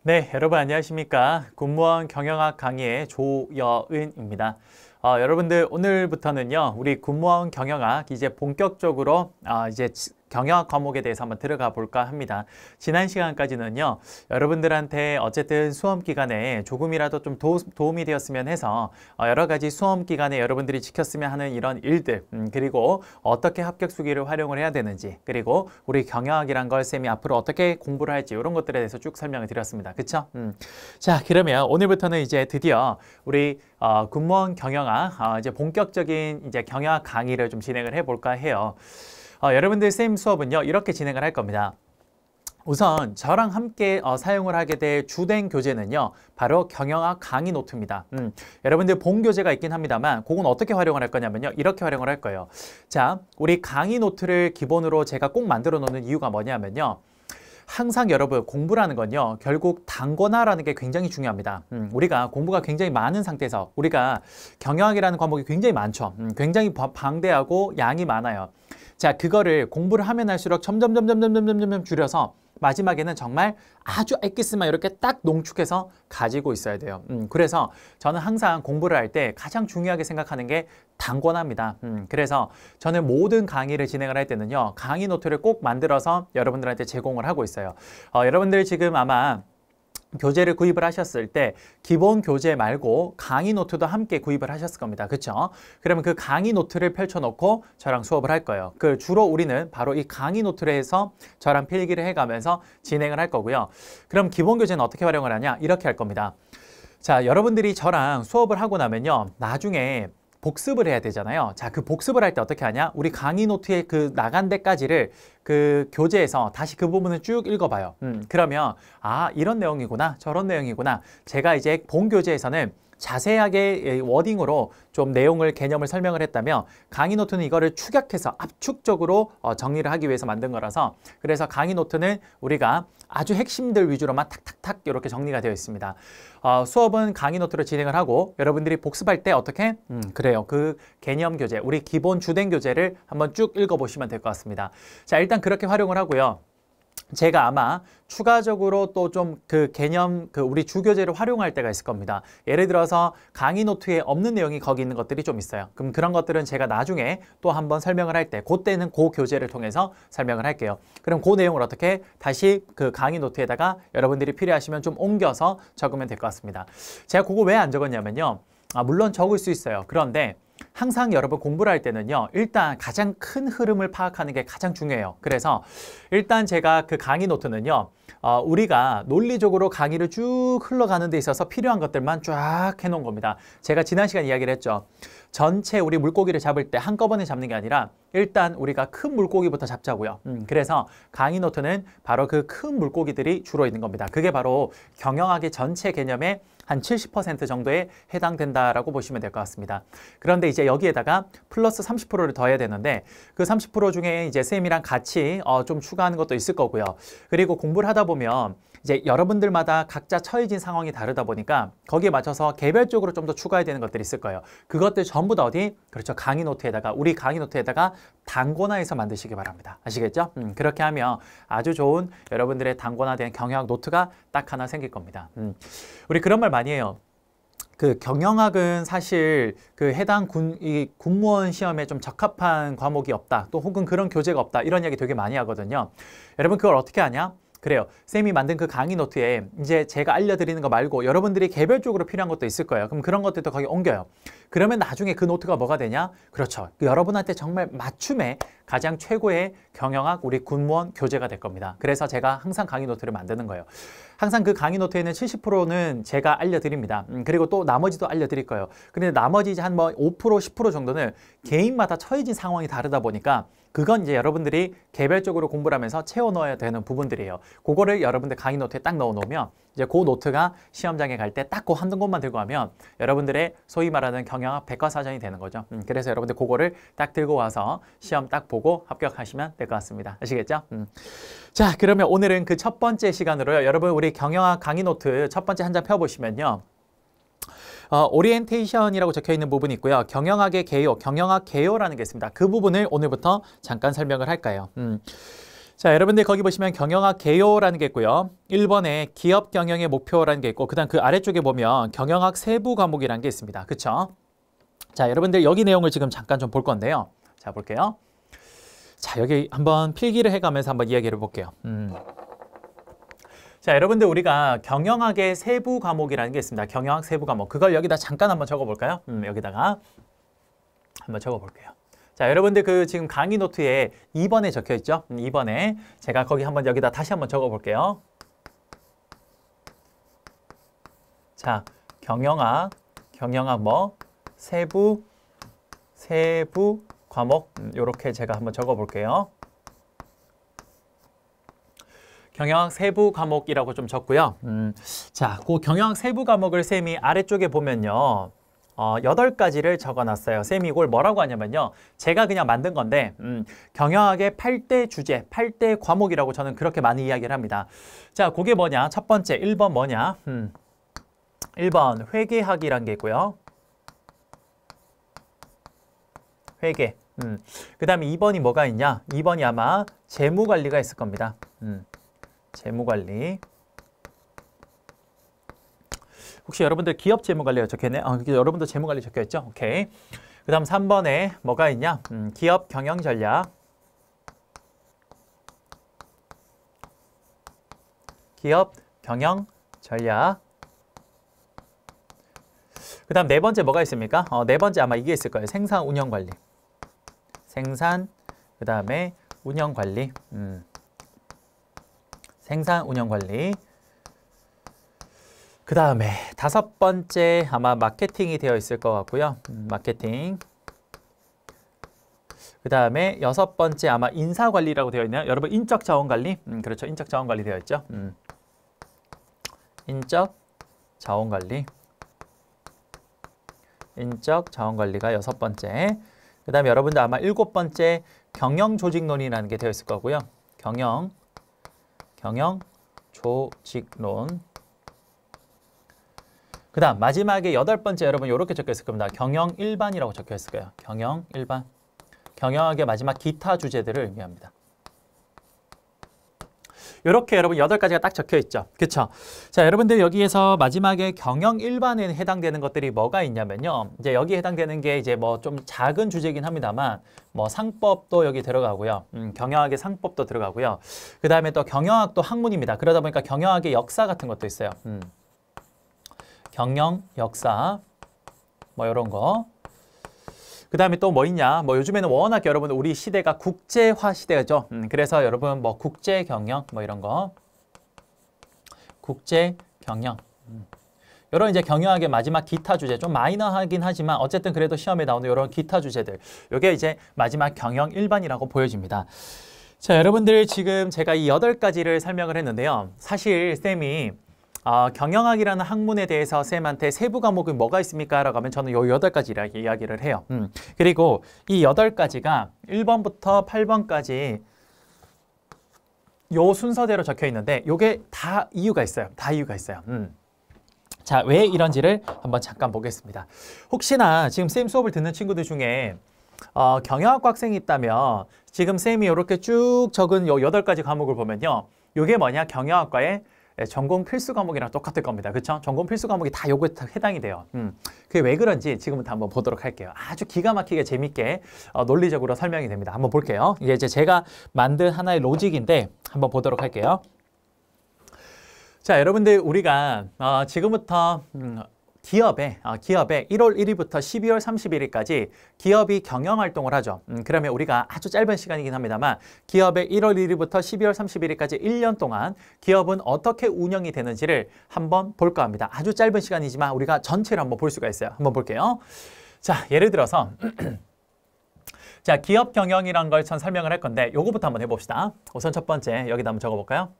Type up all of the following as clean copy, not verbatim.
네, 여러분 안녕하십니까? 군무원 경영학 강의의 조여은입니다. 여러분들 오늘부터는요, 우리 군무원 경영학 이제 본격적으로 이제 경영학 과목에 대해서 한번 들어가 볼까 합니다. 지난 시간까지는요, 여러분들한테 어쨌든 수험 기간에 조금이라도 좀 도움이 되었으면 해서 여러 가지 수험 기간에 여러분들이 지켰으면 하는 이런 일들, 그리고 어떻게 합격 수기를 활용을 해야 되는지, 그리고 우리 경영학이란 걸 쌤이 앞으로 어떻게 공부를 할지 이런 것들에 대해서 쭉 설명을 드렸습니다. 그쵸? 자, 그러면 오늘부터는 이제 드디어 우리 군무원 경영학 이제 본격적인 이제 경영학 강의를 좀 진행을 해볼까 해요. 여러분들 쌤 수업은요 이렇게 진행을 할 겁니다. 우선 저랑 함께 사용을 하게 될 주된 교재는요 바로 경영학 강의 노트입니다. 여러분들 본 교재가 있긴 합니다만 그건 어떻게 활용을 할 거냐면요 이렇게 활용을 할 거예요. 자, 우리 강의 노트를 기본으로 제가 꼭 만들어 놓는 이유가 뭐냐면요, 항상 여러분 공부라는 건요 결국 단권화라는 게 굉장히 중요합니다. 우리가 공부가 굉장히 많은 상태에서 우리가 경영학이라는 과목이 굉장히 많죠. 굉장히 방대하고 양이 많아요. 자, 그거를 공부를 하면 할수록 점점 줄여서 마지막에는 정말 아주 엑기스만 이렇게 딱 농축해서 가지고 있어야 돼요. 그래서 저는 항상 공부를 할 때 가장 중요하게 생각하는 게 단권화입니다. 그래서 저는 모든 강의를 진행을 할 때는요 강의 노트를 꼭 만들어서 여러분들한테 제공을 하고 있어요. 여러분들 지금 아마 교재를 구입을 하셨을 때 기본 교재 말고 강의 노트도 함께 구입을 하셨을 겁니다. 그렇죠? 그러면 그 강의 노트를 펼쳐놓고 저랑 수업을 할 거예요. 그 주로 우리는 바로 이 강의 노트를 해서 저랑 필기를 해가면서 진행을 할 거고요. 그럼 기본 교재는 어떻게 활용을 하냐? 이렇게 할 겁니다. 자, 여러분들이 저랑 수업을 하고 나면요 나중에 복습을 해야 되잖아요. 자, 그 복습을 할 때 어떻게 하냐? 우리 강의 노트에 그 나간 데까지를 그 교재에서 다시 그 부분을 쭉 읽어봐요. 그러면 이런 내용이구나, 저런 내용이구나. 제가 이제 본 교재에서는 자세하게 워딩으로 좀 내용을, 개념을 설명을 했다면 강의 노트는 이거를 축약해서 압축적으로 정리를 하기 위해서 만든 거라서, 그래서 강의 노트는 우리가 아주 핵심들 위주로만 탁탁탁 이렇게 정리가 되어 있습니다. 수업은 강의 노트로 진행을 하고 여러분들이 복습할 때 어떻게? 그래요. 그 개념 교재, 우리 기본 주된 교재를 한번 쭉 읽어보시면 될 것 같습니다. 자, 일단 그렇게 활용을 하고요. 제가 아마 추가적으로 또 좀 그 개념, 우리 주교재를 활용할 때가 있을 겁니다. 예를 들어서 강의 노트에 없는 내용이 거기 있는 것들이 좀 있어요. 그럼 그런 것들은 제가 나중에 또 한번 설명을 할 때, 그때는 그 교재를 통해서 설명을 할게요. 그럼 그 내용을 어떻게 다시 그 강의 노트에다가 여러분들이 필요하시면 좀 옮겨서 적으면 될 것 같습니다. 제가 그거 왜 안 적었냐면요. 물론 적을 수 있어요. 그런데 항상 여러분 공부를 할 때는요 일단 가장 큰 흐름을 파악하는 게 가장 중요해요. 그래서 일단 제가 그 강의 노트는요 우리가 논리적으로 강의를 쭉 흘러가는 데 있어서 필요한 것들만 쫙 해놓은 겁니다. 제가 지난 시간 이야기를 했죠. 전체 우리 물고기를 잡을 때 한꺼번에 잡는 게 아니라 일단 우리가 큰 물고기부터 잡자고요. 그래서 강의 노트는 바로 그 큰 물고기들이 주로 있는 겁니다. 그게 바로 경영학의 전체 개념의 한 70% 정도에 해당된다라고 보시면 될 것 같습니다. 그런데 이제 여기에다가 플러스 30%를 더해야 되는데 그 30% 중에 이제 쌤이랑 같이 좀 추가하는 것도 있을 거고요. 그리고 공부를 하다 보면 이제 여러분들마다 각자 처해진 상황이 다르다 보니까 거기에 맞춰서 개별적으로 좀 더 추가해야 되는 것들이 있을 거예요. 그것들 전부 다 어디? 그렇죠. 강의 노트에다가, 우리 강의 노트에다가 단권화해서 만드시기 바랍니다. 아시겠죠? 그렇게 하면 아주 좋은 여러분들의 단권화된 경영학 노트가 딱 하나 생길 겁니다. 우리 그런 말 많이 해요. 그 경영학은 사실 그 해당 군무원 시험에 좀 적합한 과목이 없다. 또 혹은 그런 교재가 없다. 이런 이야기 되게 많이 하거든요. 여러분 그걸 어떻게 하냐? 그래요. 쌤이 만든 그 강의 노트에 이제 제가 알려드리는 거 말고 여러분들이 개별적으로 필요한 것도 있을 거예요. 그럼 그런 것들도 거기 옮겨요. 그러면 나중에 그 노트가 뭐가 되냐? 그렇죠. 여러분한테 정말 맞춤의 가장 최고의 경영학 우리 군무원 교재가 될 겁니다. 그래서 제가 항상 강의 노트를 만드는 거예요. 항상 그 강의 노트에는 70%는 제가 알려드립니다. 그리고 또 나머지도 알려드릴 거예요. 근데 나머지 이제 한 뭐 5%, 10% 정도는 개인마다 처해진 상황이 다르다 보니까 그건 이제 여러분들이 개별적으로 공부를 하면서 채워 넣어야 되는 부분들이에요. 그거를 여러분들 강의 노트에 딱 넣어 놓으면 이제 그 노트가 시험장에 갈 때 딱 그 한두 곳만 들고 가면 여러분들의 소위 말하는 경영학 백과사전이 되는 거죠. 그래서 여러분들 그거를 딱 들고 와서 시험 딱 보고 합격하시면 될 것 같습니다. 아시겠죠? 자, 그러면 오늘은 그 첫 번째 시간으로요. 여러분 우리 경영학 강의 노트 첫 번째 한 장 펴보시면요. 오리엔테이션이라고 적혀있는 부분이 있고요. 경영학의 개요, 경영학 개요라는 게 있습니다. 그 부분을 오늘부터 잠깐 설명을 할까요? 자, 여러분들 거기 보시면 경영학 개요라는 게 있고요. 1번에 기업 경영의 목표라는 게 있고 그다음 그 아래쪽에 보면 경영학 세부 과목이라는 게 있습니다. 그쵸? 자, 여러분들 여기 내용을 지금 잠깐 좀 볼 건데요. 자, 볼게요. 자, 여기 한번 필기를 해가면서 한번 이야기를 볼게요. 자, 여러분들 우리가 경영학의 세부 과목이라는 게 있습니다. 경영학 세부 과목. 그걸 여기다 잠깐 한번 적어볼까요? 여기다가 한번 적어볼게요. 자, 여러분들 그 지금 강의 노트에 2번에 적혀 있죠? 2번에 제가 거기 한번 여기다 다시 한번 적어볼게요. 자, 경영학 뭐 세부 과목 이렇게 제가 한번 적어볼게요. 경영학 세부 과목이라고 좀 적고요. 자, 그 경영학 세부 과목을 쌤이 아래쪽에 보면요. 8가지를 적어놨어요. 쌤이 이걸 뭐라고 하냐면요. 제가 그냥 만든 건데 경영학의 8대 주제, 8대 과목이라고 저는 그렇게 많이 이야기를 합니다. 자, 그게 뭐냐? 첫 번째, 1번 뭐냐? 1번 회계학이란 게 있고요. 회계. 그 다음에 2번이 뭐가 있냐? 2번이 아마 재무관리가 있을 겁니다. 재무관리. 혹시 여러분들 기업 재무관리가 적혀있네? 여러분도 재무관리 적혀있죠? 오케이. 그 다음 3번에 뭐가 있냐? 기업 경영 전략. 기업 경영 전략. 그 다음 네 번째 뭐가 있습니까? 네 번째 아마 이게 있을 거예요. 생산 운영 관리. 생산, 그 다음에 운영 관리. 생산 운영 관리. 그 다음에 5번째 아마 마케팅이 되어 있을 것 같고요. 마케팅. 그 다음에 6번째 아마 인사관리라고 되어 있네요. 여러분 인적자원관리? 그렇죠. 인적자원관리 되어 있죠. 인적자원관리. 인적자원관리가 6번째. 그 다음에 여러분들 아마 7번째 경영조직론이라는 게 되어 있을 거고요. 경영조직론. 그 다음 마지막에 8번째 여러분 이렇게 적혀 있을 겁니다. 경영일반이라고 적혀 있을 거예요. 경영일반. 경영학의 마지막 기타 주제들을 의미합니다. 이렇게 여러분 8가지가 딱 적혀 있죠. 그쵸? 자, 여러분들 여기에서 마지막에 경영일반에 해당되는 것들이 뭐가 있냐면요. 이제 여기에 해당되는 게 이제 뭐 좀 작은 주제이긴 합니다만 뭐 상법도 여기 들어가고요. 경영학의 상법도 들어가고요. 그 다음에 또 경영학도 학문입니다. 그러다 보니까 경영학의 역사 같은 것도 있어요. 경영, 역사, 뭐 이런 거. 그 다음에 또 뭐 있냐? 뭐 요즘에는 워낙 여러분 우리 시대가 국제화 시대죠. 그래서 여러분 뭐 국제 경영 뭐 이런 거. 국제 경영. 이런 이제 경영학의 마지막 기타 주제 좀 마이너하긴 하지만 어쨌든 그래도 시험에 나오는 이런 기타 주제들. 이게 이제 마지막 경영 일반이라고 보여집니다. 자, 여러분들 지금 제가 이 8가지를 설명을 했는데요. 사실 쌤이 경영학이라는 학문에 대해서 쌤한테 세부 과목이 뭐가 있습니까? 라고 하면 저는 요 8가지라 이야기를 해요. 그리고 이 8가지가 1번부터 8번까지 요 순서대로 적혀 있는데 요게 다 이유가 있어요. 다 이유가 있어요. 자, 왜 이런지를 한번 잠깐 보겠습니다. 혹시나 지금 쌤 수업을 듣는 친구들 중에 경영학과 학생이 있다면 지금 쌤이 이렇게 쭉 적은 요 8가지 과목을 보면요. 요게 뭐냐? 경영학과의 전공 필수 과목이랑 똑같을 겁니다. 그렇죠? 전공 필수 과목이 다 요거에 해당이 돼요. 그게 왜 그런지 지금부터 한번 보도록 할게요. 아주 기가 막히게 재밌게 논리적으로 설명이 됩니다. 한번 볼게요. 이게 이제 제가 만든 하나의 로직인데 한번 보도록 할게요. 자, 여러분들 우리가 지금부터 기업에 1월 1일부터 12월 31일까지 기업이 경영활동을 하죠. 그러면 우리가 아주 짧은 시간이긴 합니다만 기업의 1월 1일부터 12월 31일까지 1년 동안 기업은 어떻게 운영이 되는지를 한번 볼까 합니다. 아주 짧은 시간이지만 우리가 전체를 한번 볼 수가 있어요. 한번 볼게요. 자, 예를 들어서 자, 기업 경영이란 걸 전 설명을 할 건데 요거부터 한번 해봅시다. 우선 첫 번째 여기다 한번 적어볼까요?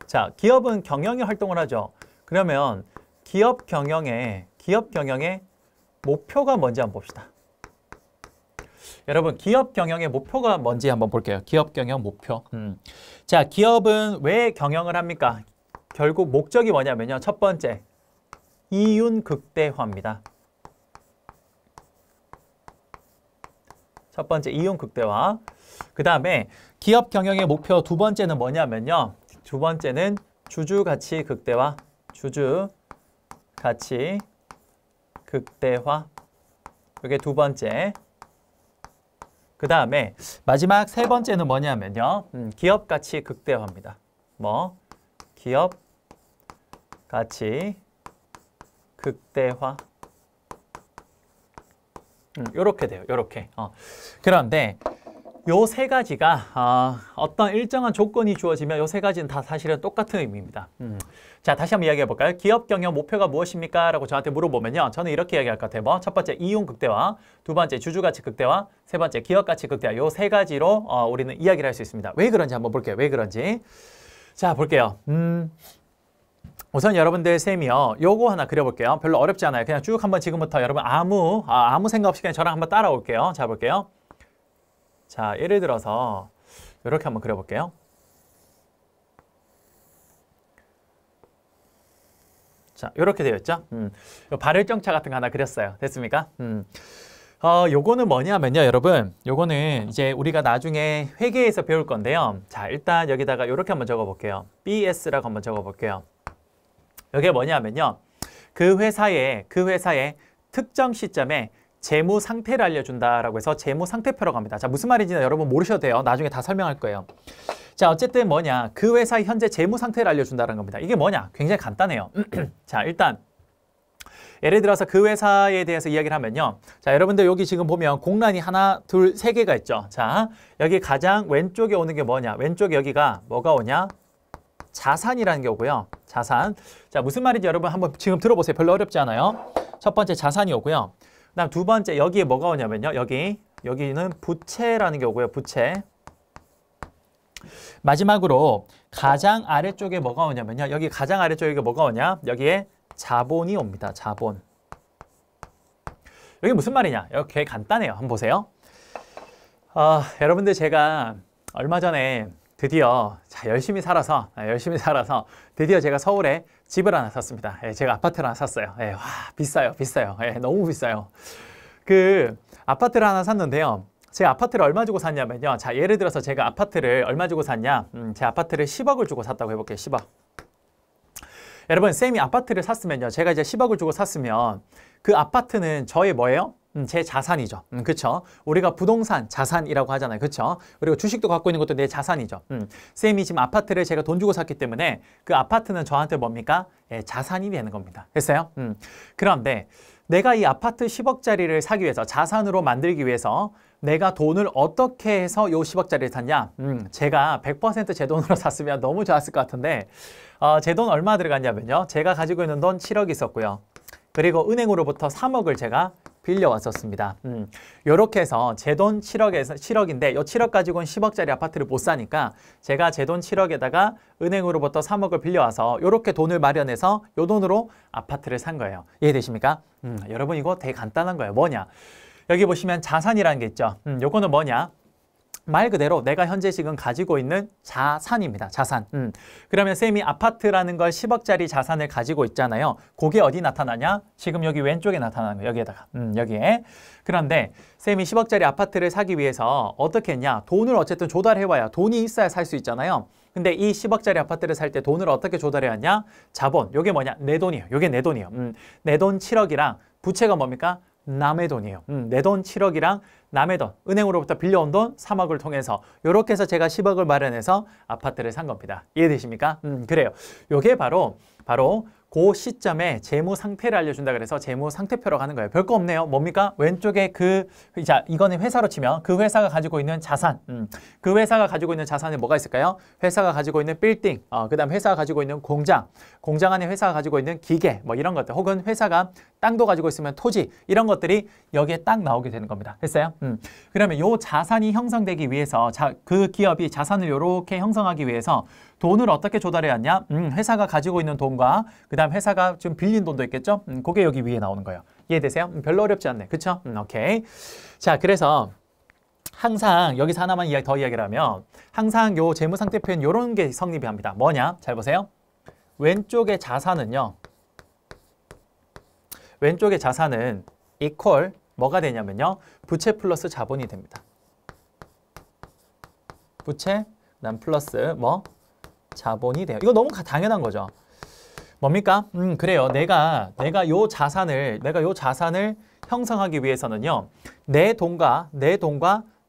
자, 기업은 경영의 활동을 하죠. 그러면 기업 경영의 목표가 뭔지 한번 봅시다. 여러분, 기업 경영의 목표가 뭔지 한번 볼게요. 기업 경영 목표. 자, 기업은 왜 경영을 합니까? 결국 목적이 뭐냐면요. 첫 번째, 이윤 극대화입니다. 첫 번째 이윤 극대화. 그 다음에 기업 경영의 목표 두 번째는 뭐냐면요. 두 번째는 주주 가치 극대화. 주주 가치 극대화. 이게 두 번째. 그 다음에 마지막 세 번째는 뭐냐면요. 기업 가치 극대화입니다. 뭐? 기업 가치 극대화. 요렇게 돼요. 요렇게. 그런데 요 세 가지가 어떤 일정한 조건이 주어지면 요 세 가지는 다 사실은 똑같은 의미입니다. 자, 다시 한번 이야기해 볼까요? 기업 경영 목표가 무엇입니까? 라고 저한테 물어보면요. 저는 이렇게 이야기할 것 같아요. 뭐? 첫 번째 이윤 극대화, 두 번째 주주 가치 극대화, 세 번째 기업 가치 극대화. 요 세 가지로 우리는 이야기를 할 수 있습니다. 왜 그런지 한번 볼게요. 왜 그런지. 자, 볼게요. 우선 여러분들 쌤이요. 요거 하나 그려볼게요. 별로 어렵지 않아요. 그냥 쭉 한번 지금부터 여러분 아무 생각 없이 그냥 저랑 한번 따라올게요. 자, 볼게요. 자, 예를 들어서 이렇게 한번 그려볼게요. 자, 이렇게 되어 있죠. 요 발을정차 같은 거 하나 그렸어요. 됐습니까? 요거는 뭐냐면요, 여러분. 요거는 이제 우리가 나중에 회계에서 배울 건데요. 자, 일단 여기다가 이렇게 한번 적어볼게요. BS라고 한번 적어볼게요. 이게 뭐냐면요. 그 회사의 특정 시점에 재무 상태를 알려준다라고 해서 재무 상태표라고 합니다. 자, 무슨 말인지는 여러분 모르셔도 돼요. 나중에 다 설명할 거예요. 자, 어쨌든 뭐냐. 그 회사의 현재 재무 상태를 알려준다는 겁니다. 이게 뭐냐. 굉장히 간단해요. 자, 일단 예를 들어서 그 회사에 대해서 이야기를 하면요. 자, 여러분들 여기 지금 보면 공란이 하나, 둘, 세 개가 있죠. 자, 여기 가장 왼쪽에 오는 게 뭐냐. 왼쪽에 여기가 뭐가 오냐. 자산이라는 게 오고요. 자산. 자, 무슨 말인지 여러분 한번 지금 들어보세요. 별로 어렵지 않아요. 첫 번째 자산이 오고요. 그다음 두 번째 여기에 뭐가 오냐면요. 여기는 부채라는 게 오고요. 부채. 마지막으로 가장 아래쪽에 뭐가 오냐면요. 여기 가장 아래쪽에 뭐가 오냐. 여기에 자본이 옵니다. 자본. 여기 무슨 말이냐. 이렇게 간단해요. 한번 보세요. 여러분들 제가 얼마 전에 드디어 열심히 살아서 드디어 제가 서울에 집을 하나 샀습니다. 제가 아파트를 하나 샀어요. 와, 비싸요. 너무 비싸요. 그 아파트를 하나 샀는데요. 제 아파트를 얼마 주고 샀냐면요. 자, 예를 들어서 제가 아파트를 얼마 주고 샀냐. 제 아파트를 10억을 주고 샀다고 해볼게요. 10억. 여러분, 쌤이 아파트를 샀으면요. 제가 이제 10억을 주고 샀으면 그 아파트는 저의 뭐예요? 제 자산이죠. 그쵸? 우리가 부동산 자산이라고 하잖아요. 그쵸? 그리고 주식도 갖고 있는 것도 내 자산이죠. 쌤이 지금 아파트를 제가 돈 주고 샀기 때문에 그 아파트는 저한테 뭡니까? 자산이 되는 겁니다. 됐어요? 그런데 내가 이 아파트 10억짜리를 사기 위해서 자산으로 만들기 위해서 내가 돈을 어떻게 해서 요 10억짜리를 샀냐? 제가 100% 제 돈으로 샀으면 너무 좋았을 것 같은데 제 돈 얼마 들어갔냐면요. 제가 가지고 있는 돈 7억 있었고요. 그리고 은행으로부터 3억을 제가 빌려왔었습니다. 요렇게 해서 제 돈 7억인데 요 7억 가지고는 10억짜리 아파트를 못 사니까 제가 제 돈 7억에다가 은행으로부터 3억을 빌려와서 요렇게 돈을 마련해서 요 돈으로 아파트를 산 거예요. 이해되십니까? 여러분 이거 되게 간단한 거예요. 뭐냐? 여기 보시면 자산이라는 게 있죠. 요거는 뭐냐? 말 그대로 내가 현재 지금 가지고 있는 자산입니다. 자산. 그러면 쌤이 아파트라는 걸 10억짜리 자산을 가지고 있잖아요. 그게 어디 나타나냐? 지금 여기 왼쪽에 나타나는 거예요. 여기에다가. 여기에. 그런데 쌤이 10억짜리 아파트를 사기 위해서 어떻게 했냐? 돈을 어쨌든 조달해와야 돈이 있어야 살 수 있잖아요. 근데 이 10억짜리 아파트를 살 때 돈을 어떻게 조달해왔냐? 자본. 요게 뭐냐? 내 돈이에요. 요게 내 돈이에요. 내 돈 7억이랑 부채가 뭡니까? 남의 돈이에요. 내 돈 7억이랑 남의 돈, 은행으로부터 빌려온 돈 3억을 통해서 이렇게 해서 제가 10억을 마련해서 아파트를 산 겁니다. 이해되십니까? 그래요. 요게 바로 그 시점에 재무 상태를 알려준다 그래서 재무 상태표라고 하는 거예요. 별거 없네요. 뭡니까? 왼쪽에 자, 이거는 회사로 치면 그 회사가 가지고 있는 자산. 그 회사가 가지고 있는 자산에 뭐가 있을까요? 회사가 가지고 있는 빌딩, 그 다음 회사가 가지고 있는 공장 안에 회사가 가지고 있는 기계, 뭐 이런 것들, 혹은 회사가 땅도 가지고 있으면 토지, 이런 것들이 여기에 딱 나오게 되는 겁니다. 됐어요? 그러면 요 자산이 형성되기 위해서 그 기업이 자산을 이렇게 형성하기 위해서 돈을 어떻게 조달해야 하냐? 회사가 가지고 있는 돈과 그다음 회사가 지금 빌린 돈도 있겠죠? 그게 여기 위에 나오는 거예요. 이해되세요? 별로 어렵지 않네. 그쵸? 오케이. 자, 그래서 항상 여기서 하나만 더 이야기를 하면 항상 요 재무상태표엔 요런 게 성립이 합니다. 뭐냐? 잘 보세요. 왼쪽의 자산은요. 왼쪽의 자산은 이퀄 뭐가 되냐면요. 부채 플러스 자본이 됩니다. 부채, 그다음 플러스 뭐 자본이 돼요. 이거 너무 당연한 거죠. 뭡니까? 그래요. 내가 요 자산을 형성하기 위해서는요. 내 돈과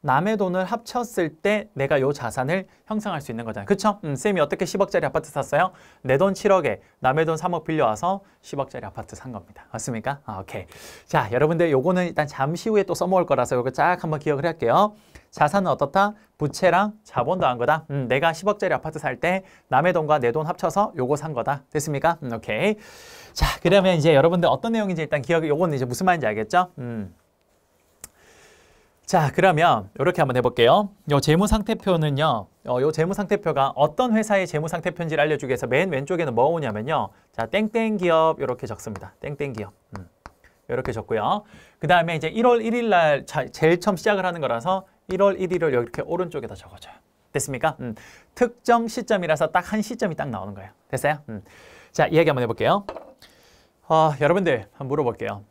남의 돈을 합쳤을 때 내가 요 자산을 형성할 수 있는 거잖아요. 그쵸? 쌤이 어떻게 10억짜리 아파트 샀어요? 내 돈 7억에 남의 돈 3억 빌려와서 10억짜리 아파트 산 겁니다. 맞습니까? 오케이. 자, 여러분들 요거는 일단 잠시 후에 또 써먹을 거라서 요거 쫙 한번 기억을 할게요. 자산은 어떻다? 부채랑 자본 더한 거다. 내가 10억짜리 아파트 살 때 남의 돈과 내 돈 합쳐서 요거 산 거다. 됐습니까? 오케이. 자, 그러면 이제 여러분들 어떤 내용인지 일단 요거는 이제 무슨 말인지 알겠죠? 자, 그러면 이렇게 한번 해볼게요. 요 재무상태표는요. 요 재무상태표가 어떤 회사의 재무상태표인지를 알려주기 위해서 맨 왼쪽에는 뭐 오냐면요. 자, 땡땡 기업 이렇게 적습니다. 땡땡 기업. 이렇게 적고요. 그 다음에 이제 1월 1일 날 제일 처음 시작을 하는 거라서 1월 1일을 이렇게 오른쪽에다 적어줘요. 됐습니까? 특정 시점이라서 딱 한 시점이 딱 나오는 거예요. 됐어요? 자, 이야기 한번 해볼게요. 여러분들 한번 물어볼게요.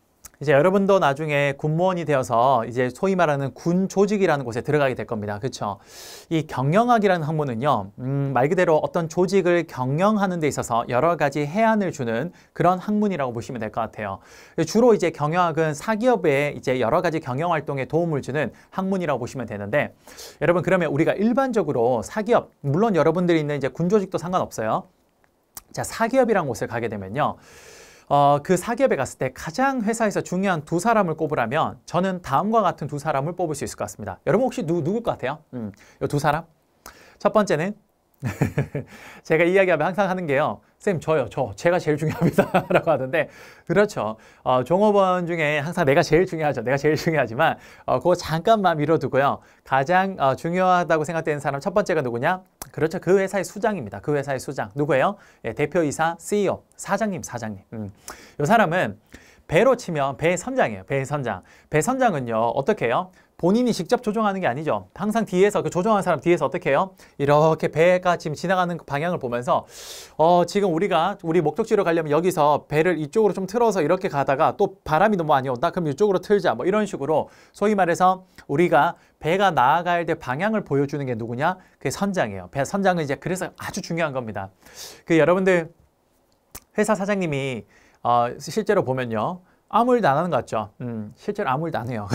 이제 여러분도 나중에 군무원이 되어서 이제 소위 말하는 군 조직이라는 곳에 들어가게 될 겁니다. 그렇죠? 이 경영학이라는 학문은요. 말 그대로 어떤 조직을 경영하는 데 있어서 여러 가지 해안을 주는 그런 학문이라고 보시면 될 것 같아요. 주로 이제 경영학은 사기업에 이제 여러 가지 경영 활동에 도움을 주는 학문이라고 보시면 되는데 여러분 그러면 우리가 일반적으로 사기업 물론 여러분들이 있는 이제 군 조직도 상관없어요. 자, 사기업이라는 곳을 가게 되면요. 그 사기업에 갔을 때 가장 회사에서 중요한 두 사람을 꼽으라면 저는 다음과 같은 두 사람을 뽑을 수 있을 것 같습니다. 여러분 혹시 누굴 것 같아요? 이 두 사람? 첫 번째는 제가 이야기하면 항상 하는 게요. 쌤 제가 제일 중요합니다 라고 하던데 그렇죠. 종업원 중에 항상 내가 제일 중요하죠. 내가 제일 중요하지만 그거 잠깐만 미뤄두고요. 가장 중요하다고 생각되는 사람 첫 번째가 누구냐? 그렇죠. 그 회사의 수장입니다. 그 회사의 수장. 누구예요? 예, 대표이사, CEO, 사장님. 이 사람은 배로 치면 배 선장이에요. 배 선장. 배 선장은요. 어떻게 해요? 본인이 직접 조종하는 게 아니죠. 항상 뒤에서 그 조종하는 사람 뒤에서 어떻게 해요? 이렇게 배가 지금 지나가는 방향을 보면서 지금 우리 목적지로 가려면 여기서 배를 이쪽으로 좀 틀어서 이렇게 가다가 또 바람이 너무 많이 온다? 그럼 이쪽으로 틀자. 뭐 이런 식으로 소위 말해서 우리가 배가 나아가야 될 방향을 보여주는 게 누구냐? 그게 선장이에요. 배 선장은 이제 그래서 아주 중요한 겁니다. 그 여러분들 회사 사장님이 실제로 보면요. 아무 일도 안 하는 것 같죠? 실제로 아무 일도 안 해요.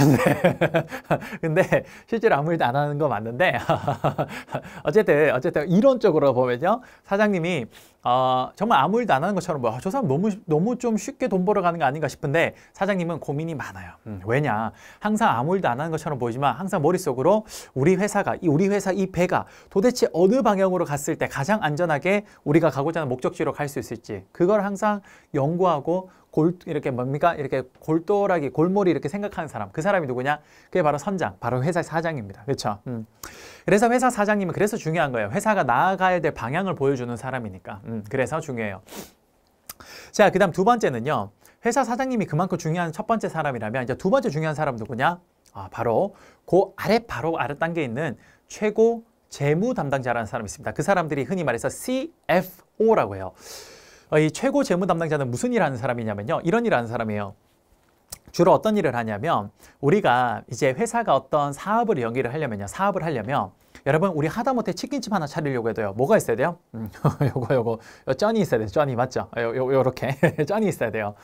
근데 실제로 아무 일도 안 하는 거 맞는데 어쨌든 이론적으로 보면요. 사장님이 정말 아무 일도 안 하는 것처럼 저 사람 너무 좀 쉽게 돈 벌어 가는 거 아닌가 싶은데 사장님은 고민이 많아요. 왜냐? 항상 아무 일도 안 하는 것처럼 보이지만 항상 머릿속으로 우리 회사 이 배가 도대체 어느 방향으로 갔을 때 가장 안전하게 우리가 가고자 하는 목적지로 갈 수 있을지 그걸 항상 연구하고 이렇게 골몰이 이렇게 생각하는 사람. 그 사람이 누구냐? 그게 바로 선장, 바로 회사 사장입니다. 그렇죠? 그래서 회사 사장님은 그래서 중요한 거예요. 회사가 나아가야 될 방향을 보여주는 사람이니까. 그래서 중요해요. 자, 그 다음 두 번째는요. 회사 사장님이 그만큼 중요한 첫 번째 사람이라면 이제 두 번째 중요한 사람 누구냐? 바로 바로 아래 단계에 있는 최고 재무 담당자라는 사람이 있습니다. 그 사람들이 흔히 말해서 CFO라고 해요. 이 최고 재무 담당자는 무슨 일 하는 사람이냐면요. 이런 일 하는 사람이에요. 주로 어떤 일을 하냐면 우리가 이제 회사가 어떤 사업을 하려면 여러분 우리 하다못해 치킨집 하나 차리려고 해도요. 뭐가 있어야 돼요? 요거 쩐이 있어야 돼요. 쩐이 맞죠? 요렇게 쩐이 있어야 돼요.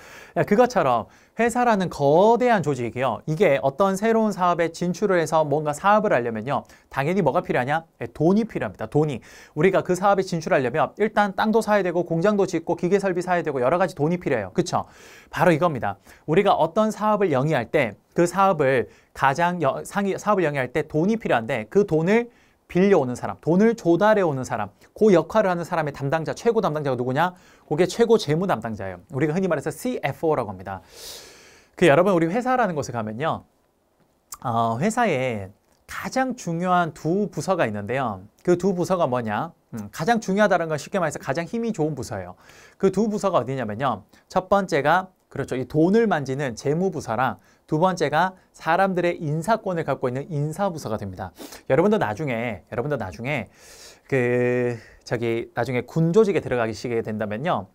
그것처럼 회사라는 거대한 조직이요. 이게 어떤 새로운 사업에 진출을 해서 뭔가 사업을 하려면요. 당연히 뭐가 필요하냐? 돈이 필요합니다. 돈이. 우리가 그 사업에 진출하려면 일단 땅도 사야 되고 공장도 짓고 기계 설비 사야 되고 여러 가지 돈이 필요해요. 그쵸? 바로 이겁니다. 우리가 어떤 사업을 영위할 때 그 사업을 사업을 영위할 때 돈이 필요한데 그 돈을 빌려오는 사람, 돈을 조달해오는 사람, 그 역할을 하는 사람의 담당자, 최고 담당자가 누구냐? 그게 최고 재무 담당자예요. 우리가 흔히 말해서 CFO라고 합니다. 여러분 우리 회사라는 곳에 가면요. 회사에 가장 중요한 두 부서가 있는데요. 그 두 부서가 뭐냐? 가장 중요하다는 건 쉽게 말해서 가장 힘이 좋은 부서예요. 그 두 부서가 어디냐면요. 첫 번째가 그렇죠. 이 돈을 만지는 재무부서랑 두 번째가 사람들의 인사권을 갖고 있는 인사부서가 됩니다. 여러분도 나중에 나중에 군조직에 들어가시게 된다면요.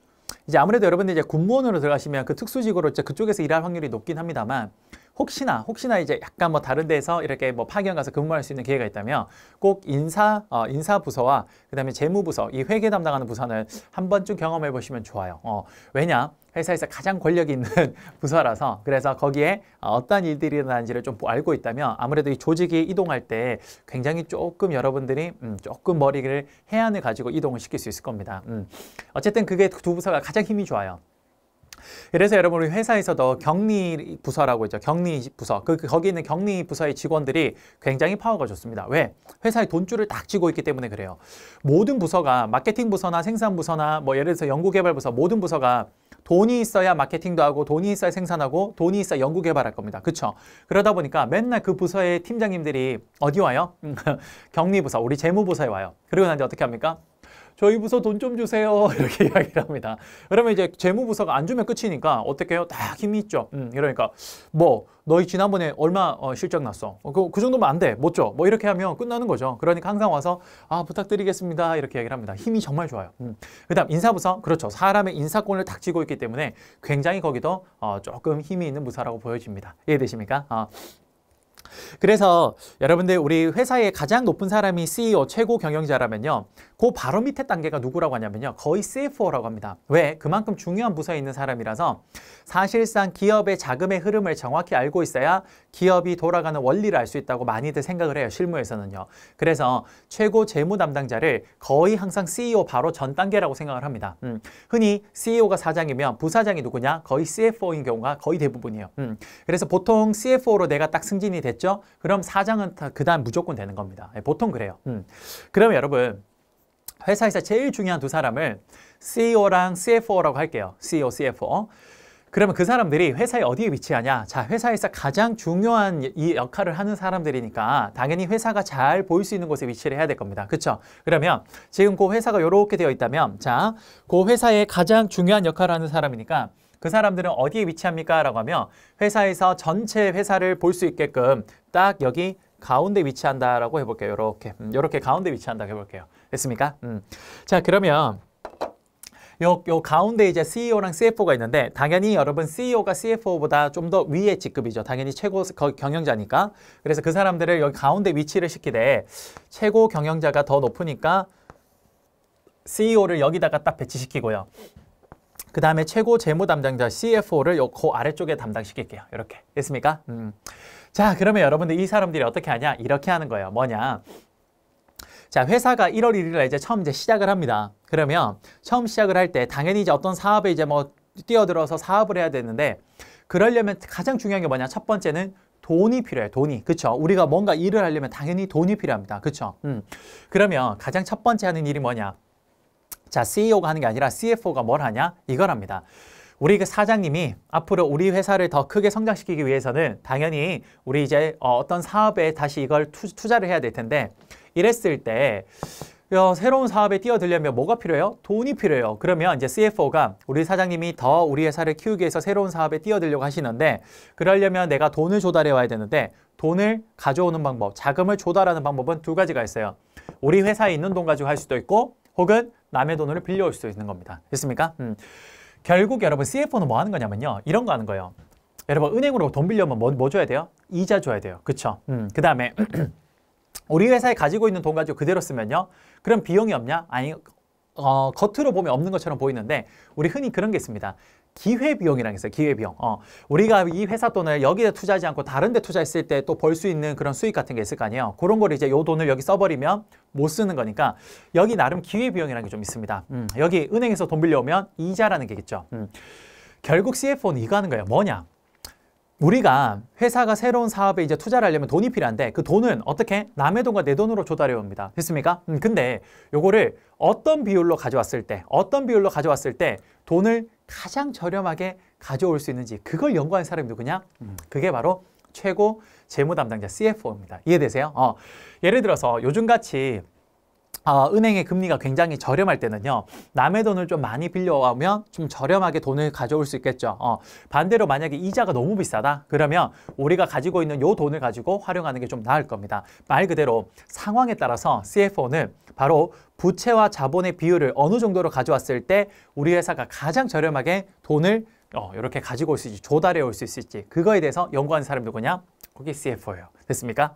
이제 아무래도 여러분들 이제 군무원으로 들어가시면 그 특수직으로 이제 그쪽에서 일할 확률이 높긴 합니다만 혹시나 이제 약간 뭐 다른 데서 이렇게 뭐 파견 가서 근무할 수 있는 기회가 있다면 꼭 인사부서와 그다음에 재무부서, 이 회계 담당하는 부서는 한 번쯤 경험해 보시면 좋아요. 왜냐? 회사에서 가장 권력이 있는 부서라서, 그래서 거기에 어떤 일들이 일어나는지를 좀 알고 있다면 아무래도 이 조직이 이동할 때 굉장히 조금 여러분들이 조금 머리를 해안을 가지고 이동을 시킬 수 있을 겁니다. 어쨌든 그게 두 부서가 가장 힘이 좋아요. 그래서 여러분 우리 회사에서도 격리 부서라고 있죠. 격리 부서. 거기 있는 격리 부서의 직원들이 굉장히 파워가 좋습니다. 왜? 회사의 돈줄을 딱 쥐고 있기 때문에 그래요. 모든 부서가 마케팅 부서나 생산 부서나 뭐 예를 들어서 연구개발 부서, 모든 부서가 돈이 있어야 마케팅도 하고 돈이 있어야 생산하고 돈이 있어야 연구개발할 겁니다. 그렇죠? 그러다 보니까 맨날 그 부서의 팀장님들이 어디 와요? 격리부서, 우리 재무부서에 와요. 그리고 난 이제 어떻게 합니까? 저희 부서 돈 좀 주세요. 이렇게 이야기를 합니다. 그러면 이제 재무부서가 안 주면 끝이니까 어떻게 해요? 딱 힘이 있죠. 그러니까 뭐 너희 지난번에 얼마 실적 났어? 그 정도면 안 돼. 못 줘. 뭐 이렇게 하면 끝나는 거죠. 그러니까 항상 와서 부탁드리겠습니다. 이렇게 얘기를 합니다. 힘이 정말 좋아요. 그다음 인사부서. 그렇죠. 사람의 인사권을 딱 쥐고 있기 때문에 굉장히 거기도 조금 힘이 있는 부서라고 보여집니다. 이해되십니까? 그래서 여러분들 우리 회사의 가장 높은 사람이 CEO, 최고 경영자라면요, 그 바로 밑에 단계가 누구라고 하냐면요, 거의 CFO라고 합니다. 왜? 그만큼 중요한 부서에 있는 사람이라서 사실상 기업의 자금의 흐름을 정확히 알고 있어야 기업이 돌아가는 원리를 알 수 있다고 많이들 생각을 해요, 실무에서는요. 그래서 최고 재무 담당자를 거의 항상 CEO 바로 전 단계라고 생각을 합니다. 흔히 CEO가 사장이면 부사장이 누구냐? 거의 CFO인 경우가 거의 대부분이에요. 그래서 보통 CFO로 내가 딱 승진이 됐죠? 그럼 사장은 그 다음 무조건 되는 겁니다. 보통 그래요. 그러면 여러분, 회사에서 제일 중요한 두 사람을 CEO랑 CFO라고 할게요. CEO, CFO. 그러면 그 사람들이 회사에 어디에 위치하냐? 자, 회사에서 가장 중요한 이 역할을 하는 사람들이니까 당연히 회사가 잘 보일 수 있는 곳에 위치를 해야 될 겁니다. 그렇죠? 그러면 지금 그 회사가 이렇게 되어 있다면, 자, 그 회사의 가장 중요한 역할을 하는 사람이니까 그 사람들은 어디에 위치합니까? 라고 하면 회사에서 전체 회사를 볼 수 있게끔 딱 여기 가운데 위치한다라고 해볼게요. 이렇게 가운데 위치한다고 해볼게요. 됐습니까? 자, 그러면 요 가운데 이제 CEO랑 CFO가 있는데, 당연히 여러분 CEO가 CFO보다 좀 더 위의 직급이죠. 당연히 최고 경영자니까. 그래서 그 사람들을 여기 가운데 위치를 시키되, 최고 경영자가 더 높으니까 CEO를 여기다가 딱 배치시키고요. 그 다음에 최고 재무 담당자 CFO를 그 아래쪽에 담당시킬게요. 이렇게. 됐습니까? 자, 그러면 여러분들 이 사람들이 어떻게 하냐? 이렇게 하는 거예요. 뭐냐? 자, 회사가 1월 1일에 이제 처음 시작을 합니다. 그러면 처음 시작을 할 때 당연히 이제 어떤 사업에 이제 뭐 뛰어들어서 사업을 해야 되는데, 그러려면 가장 중요한 게 뭐냐? 첫 번째는 돈이 필요해요. 돈이. 그쵸? 우리가 뭔가 일을 하려면 당연히 돈이 필요합니다. 그쵸? 그러면 가장 첫 번째 하는 일이 뭐냐? 자, CEO가 하는 게 아니라 CFO가 뭘 하냐? 이걸 합니다. 우리 그 사장님이 앞으로 우리 회사를 더 크게 성장시키기 위해서는 당연히 우리 이제 어떤 사업에 다시 이걸 투자를 해야 될 텐데, 이랬을 때 새로운 사업에 뛰어들려면 뭐가 필요해요? 돈이 필요해요. 그러면 이제 CFO가 우리 사장님이 더 우리 회사를 키우기 위해서 새로운 사업에 뛰어들려고 하시는데, 그러려면 내가 돈을 조달해 와야 되는데, 돈을 가져오는 방법, 자금을 조달하는 방법은 두 가지가 있어요. 우리 회사에 있는 돈 가지고 할 수도 있고, 혹은 남의 돈을 빌려올 수도 있는 겁니다. 됐습니까? 결국 여러분 CFO는 뭐 하는 거냐면요, 이런 거 하는 거예요. 여러분 은행으로 돈 빌려면 뭐 줘야 돼요? 이자 줘야 돼요. 그쵸? 그 다음에 우리 회사에 가지고 있는 돈 가지고 그대로 쓰면요, 그럼 비용이 없냐? 아니, 겉으로 보면 없는 것처럼 보이는데 우리 흔히 그런 게 있습니다. 기회비용이라는 게 있어요. 기회비용. 우리가 이 회사 돈을 여기에 투자하지 않고 다른 데 투자했을 때 또 벌 수 있는 그런 수익 같은 게 있을 거 아니에요. 그런 걸 이제 요 돈을 여기 써버리면 못 쓰는 거니까 여기 나름 기회비용이라는 게 좀 있습니다. 여기 은행에서 돈 빌려오면 이자라는 게 있죠. 결국 CFO는 이거 하는 거예요. 뭐냐? 우리가 회사가 새로운 사업에 이제 투자를 하려면 돈이 필요한데, 그 돈은 어떻게? 남의 돈과 내 돈으로 조달해 옵니다. 됐습니까? 근데 요거를 어떤 비율로 가져왔을 때 돈을 가장 저렴하게 가져올 수 있는지, 그걸 연구한 사람이 누구냐? 그게 바로 최고 재무 담당자 CFO입니다. 이해되세요? 예를 들어서 요즘같이 은행의 금리가 굉장히 저렴할 때는요, 남의 돈을 좀 많이 빌려오면 좀 저렴하게 돈을 가져올 수 있겠죠. 반대로 만약에 이자가 너무 비싸다? 그러면 우리가 가지고 있는 요 돈을 가지고 활용하는 게 좀 나을 겁니다. 말 그대로 상황에 따라서 CFO는 바로 부채와 자본의 비율을 어느 정도로 가져왔을 때 우리 회사가 가장 저렴하게 돈을 이렇게 가지고 올 수 있을지, 조달해 올 수 있을지, 그거에 대해서 연구하는 사람이 누구냐? 거기 CFO예요. 됐습니까?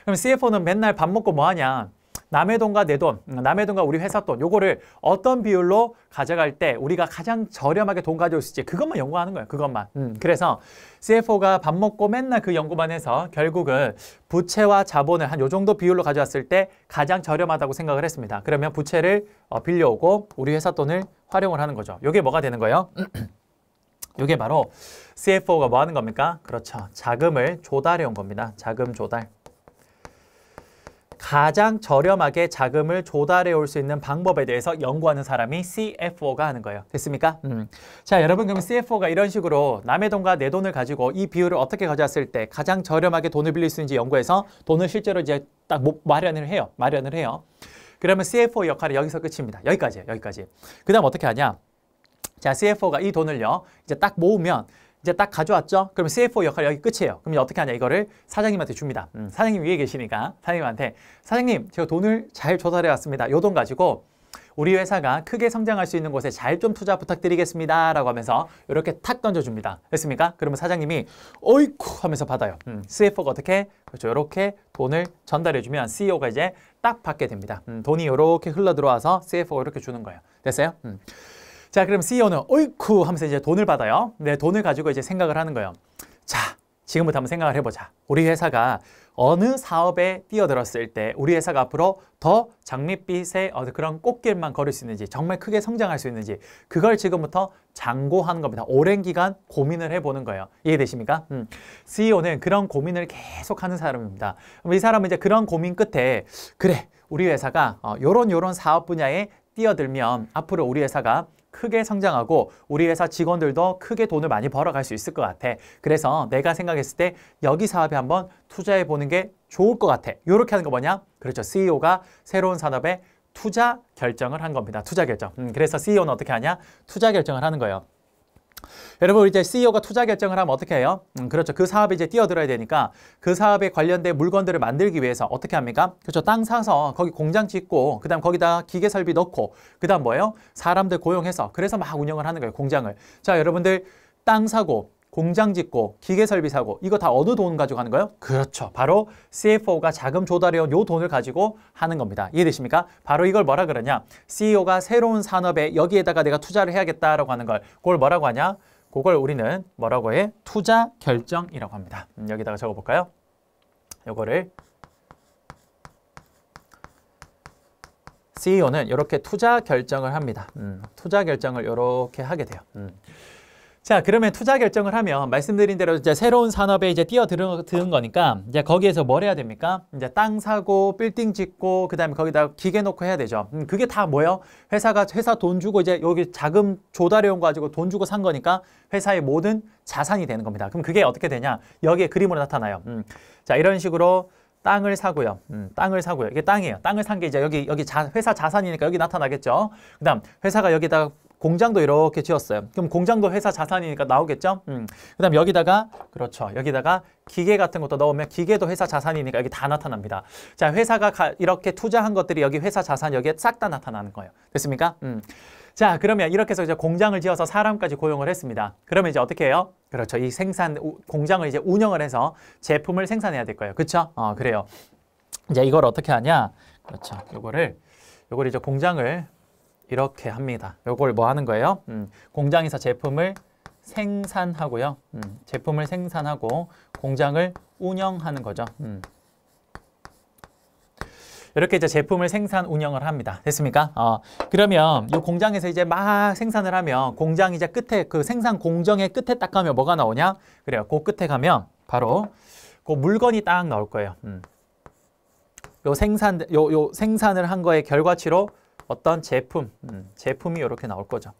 그럼 CFO는 맨날 밥 먹고 뭐 하냐? 남의 돈과 내 돈, 남의 돈과 우리 회사 돈, 요거를 어떤 비율로 가져갈 때 우리가 가장 저렴하게 돈 가져올 수 있지, 그것만 연구하는 거예요. 그것만. 그래서 CFO가 밥 먹고 맨날 그 연구만 해서 결국은 부채와 자본을 한 요 정도 비율로 가져왔을 때 가장 저렴하다고 생각을 했습니다. 그러면 부채를 빌려오고 우리 회사 돈을 활용을 하는 거죠. 요게 뭐가 되는 거예요? 요게 바로 CFO가 뭐 하는 겁니까? 그렇죠. 자금을 조달해 온 겁니다. 자금 조달. 가장 저렴하게 자금을 조달해 올 수 있는 방법에 대해서 연구하는 사람이 CFO가 하는 거예요. 됐습니까? 자, 여러분, 그럼 CFO가 이런 식으로 남의 돈과 내 돈을 가지고 이 비율을 어떻게 가져왔을 때 가장 저렴하게 돈을 빌릴 수 있는지 연구해서 돈을 실제로 이제 딱 마련을 해요. 그러면 CFO 역할이 여기서 끝입니다. 여기까지예요. 여기까지. 그 다음 어떻게 하냐? 자, CFO가 이 돈을요, 이제 딱 모으면 이제 딱 가져왔죠? 그럼 CFO 역할이 여기 끝이에요. 그럼 어떻게 하냐? 이거를 사장님한테 줍니다. 사장님 위에 계시니까 사장님한테, 사장님, 제가 돈을 잘 조달해 왔습니다. 요 돈 가지고 우리 회사가 크게 성장할 수 있는 곳에 잘 좀 투자 부탁드리겠습니다. 라고 하면서 이렇게 탁 던져줍니다. 됐습니까? 그러면 사장님이 어이쿠 하면서 받아요. CFO가 어떻게? 그렇죠. 이렇게 돈을 전달해주면 CEO가 이제 딱 받게 됩니다. 돈이 이렇게 흘러 들어와서 CFO가 이렇게 주는 거예요. 됐어요? 자, 그럼 CEO는 어이쿠 하면서 이제 돈을 받아요. 네, 돈을 가지고 이제 생각을 하는 거예요. 자, 지금부터 한번 생각을 해보자. 우리 회사가 어느 사업에 뛰어들었을 때 우리 회사가 앞으로 더 장밋빛의 그런 꽃길만 걸을 수 있는지, 정말 크게 성장할 수 있는지, 그걸 지금부터 장고하는 겁니다. 오랜 기간 고민을 해보는 거예요. 이해되십니까? CEO는 그런 고민을 계속 하는 사람입니다. 이 사람은 이제 그런 고민 끝에, 그래, 우리 회사가 요런 사업 분야에 뛰어들면 앞으로 우리 회사가 크게 성장하고 우리 회사 직원들도 크게 돈을 많이 벌어갈 수 있을 것 같아. 그래서 내가 생각했을 때 여기 사업에 한번 투자해 보는 게 좋을 것 같아. 이렇게 하는 거 뭐냐? 그렇죠. CEO가 새로운 산업에 투자 결정을 한 겁니다. 투자 결정. 그래서 CEO는 어떻게 하냐? 투자 결정을 하는 거예요. 여러분, 이제 CEO가 투자 결정을 하면 어떻게 해요? 그렇죠. 그 사업에 이제 뛰어들어야 되니까 그 사업에 관련된 물건들을 만들기 위해서 어떻게 합니까? 그렇죠. 땅 사서 거기 공장 짓고, 그 다음 거기다 기계 설비 넣고, 그 다음 뭐예요? 사람들 고용해서, 그래서 막 운영을 하는 거예요. 공장을. 자, 여러분들, 땅 사고, 공장 짓고, 기계 설비 사고, 이거 다 어느 돈 가지고 하는 거예요? 그렇죠. 바로 CFO가 자금 조달해온 요 돈을 가지고 하는 겁니다. 이해되십니까? 바로 이걸 뭐라 그러냐? CEO가 새로운 산업에 여기에다가 내가 투자를 해야겠다라고 하는 걸, 그걸 뭐라고 하냐? 그걸 우리는 뭐라고 해? 투자 결정이라고 합니다. 여기다가 적어볼까요? 요거를 CEO는 이렇게 투자 결정을 합니다. 투자 결정을 이렇게 하게 돼요. 자, 그러면 투자 결정을 하면 말씀드린 대로 이제 새로운 산업에 이제 뛰어드는 거니까 이제 거기에서 뭘 해야 됩니까? 이제 땅 사고, 빌딩 짓고, 그다음에 거기다 기계 놓고 해야 되죠. 그게 다 뭐예요? 회사 돈 주고 이제 여기 자금 조달해 온 거 가지고 돈 주고 산 거니까 회사의 모든 자산이 되는 겁니다. 그럼 그게 어떻게 되냐? 여기에 그림으로 나타나요. 자, 이런 식으로 땅을 사고요. 땅을 사고요. 이게 땅이에요. 땅을 산 게 이제 여기 회사 자산이니까 여기 나타나겠죠. 그다음 회사가 여기다가 공장도 이렇게 지었어요. 그럼 공장도 회사 자산이니까 나오겠죠? 그다음 여기다가, 그렇죠. 여기다가 기계 같은 것도 넣으면 기계도 회사 자산이니까 여기 다 나타납니다. 자, 회사가 이렇게 투자한 것들이 여기 회사 자산 여기에 싹 다 나타나는 거예요. 됐습니까? 자, 그러면 이렇게 해서 이제 공장을 지어서 사람까지 고용을 했습니다. 그러면 이제 어떻게 해요? 그렇죠. 이 공장을 이제 운영을 해서 제품을 생산해야 될 거예요. 그렇죠? 그래요. 이제 이걸 어떻게 하냐? 그렇죠. 요걸 이제 공장을 이렇게 합니다. 요걸 뭐 하는 거예요? 공장에서 제품을 생산하고요. 제품을 생산하고 공장을 운영하는 거죠. 이렇게 이제 제품을 생산 운영을 합니다. 됐습니까? 그러면 이 공장에서 이제 막 생산을 하면 공장 이제 끝에 그 생산 공정의 끝에 딱 가면 뭐가 나오냐? 그래요. 그 끝에 가면 바로 그 물건이 딱 나올 거예요. 요 생산을 한 거의 결과치로 어떤 제품이 이렇게 나올 거죠.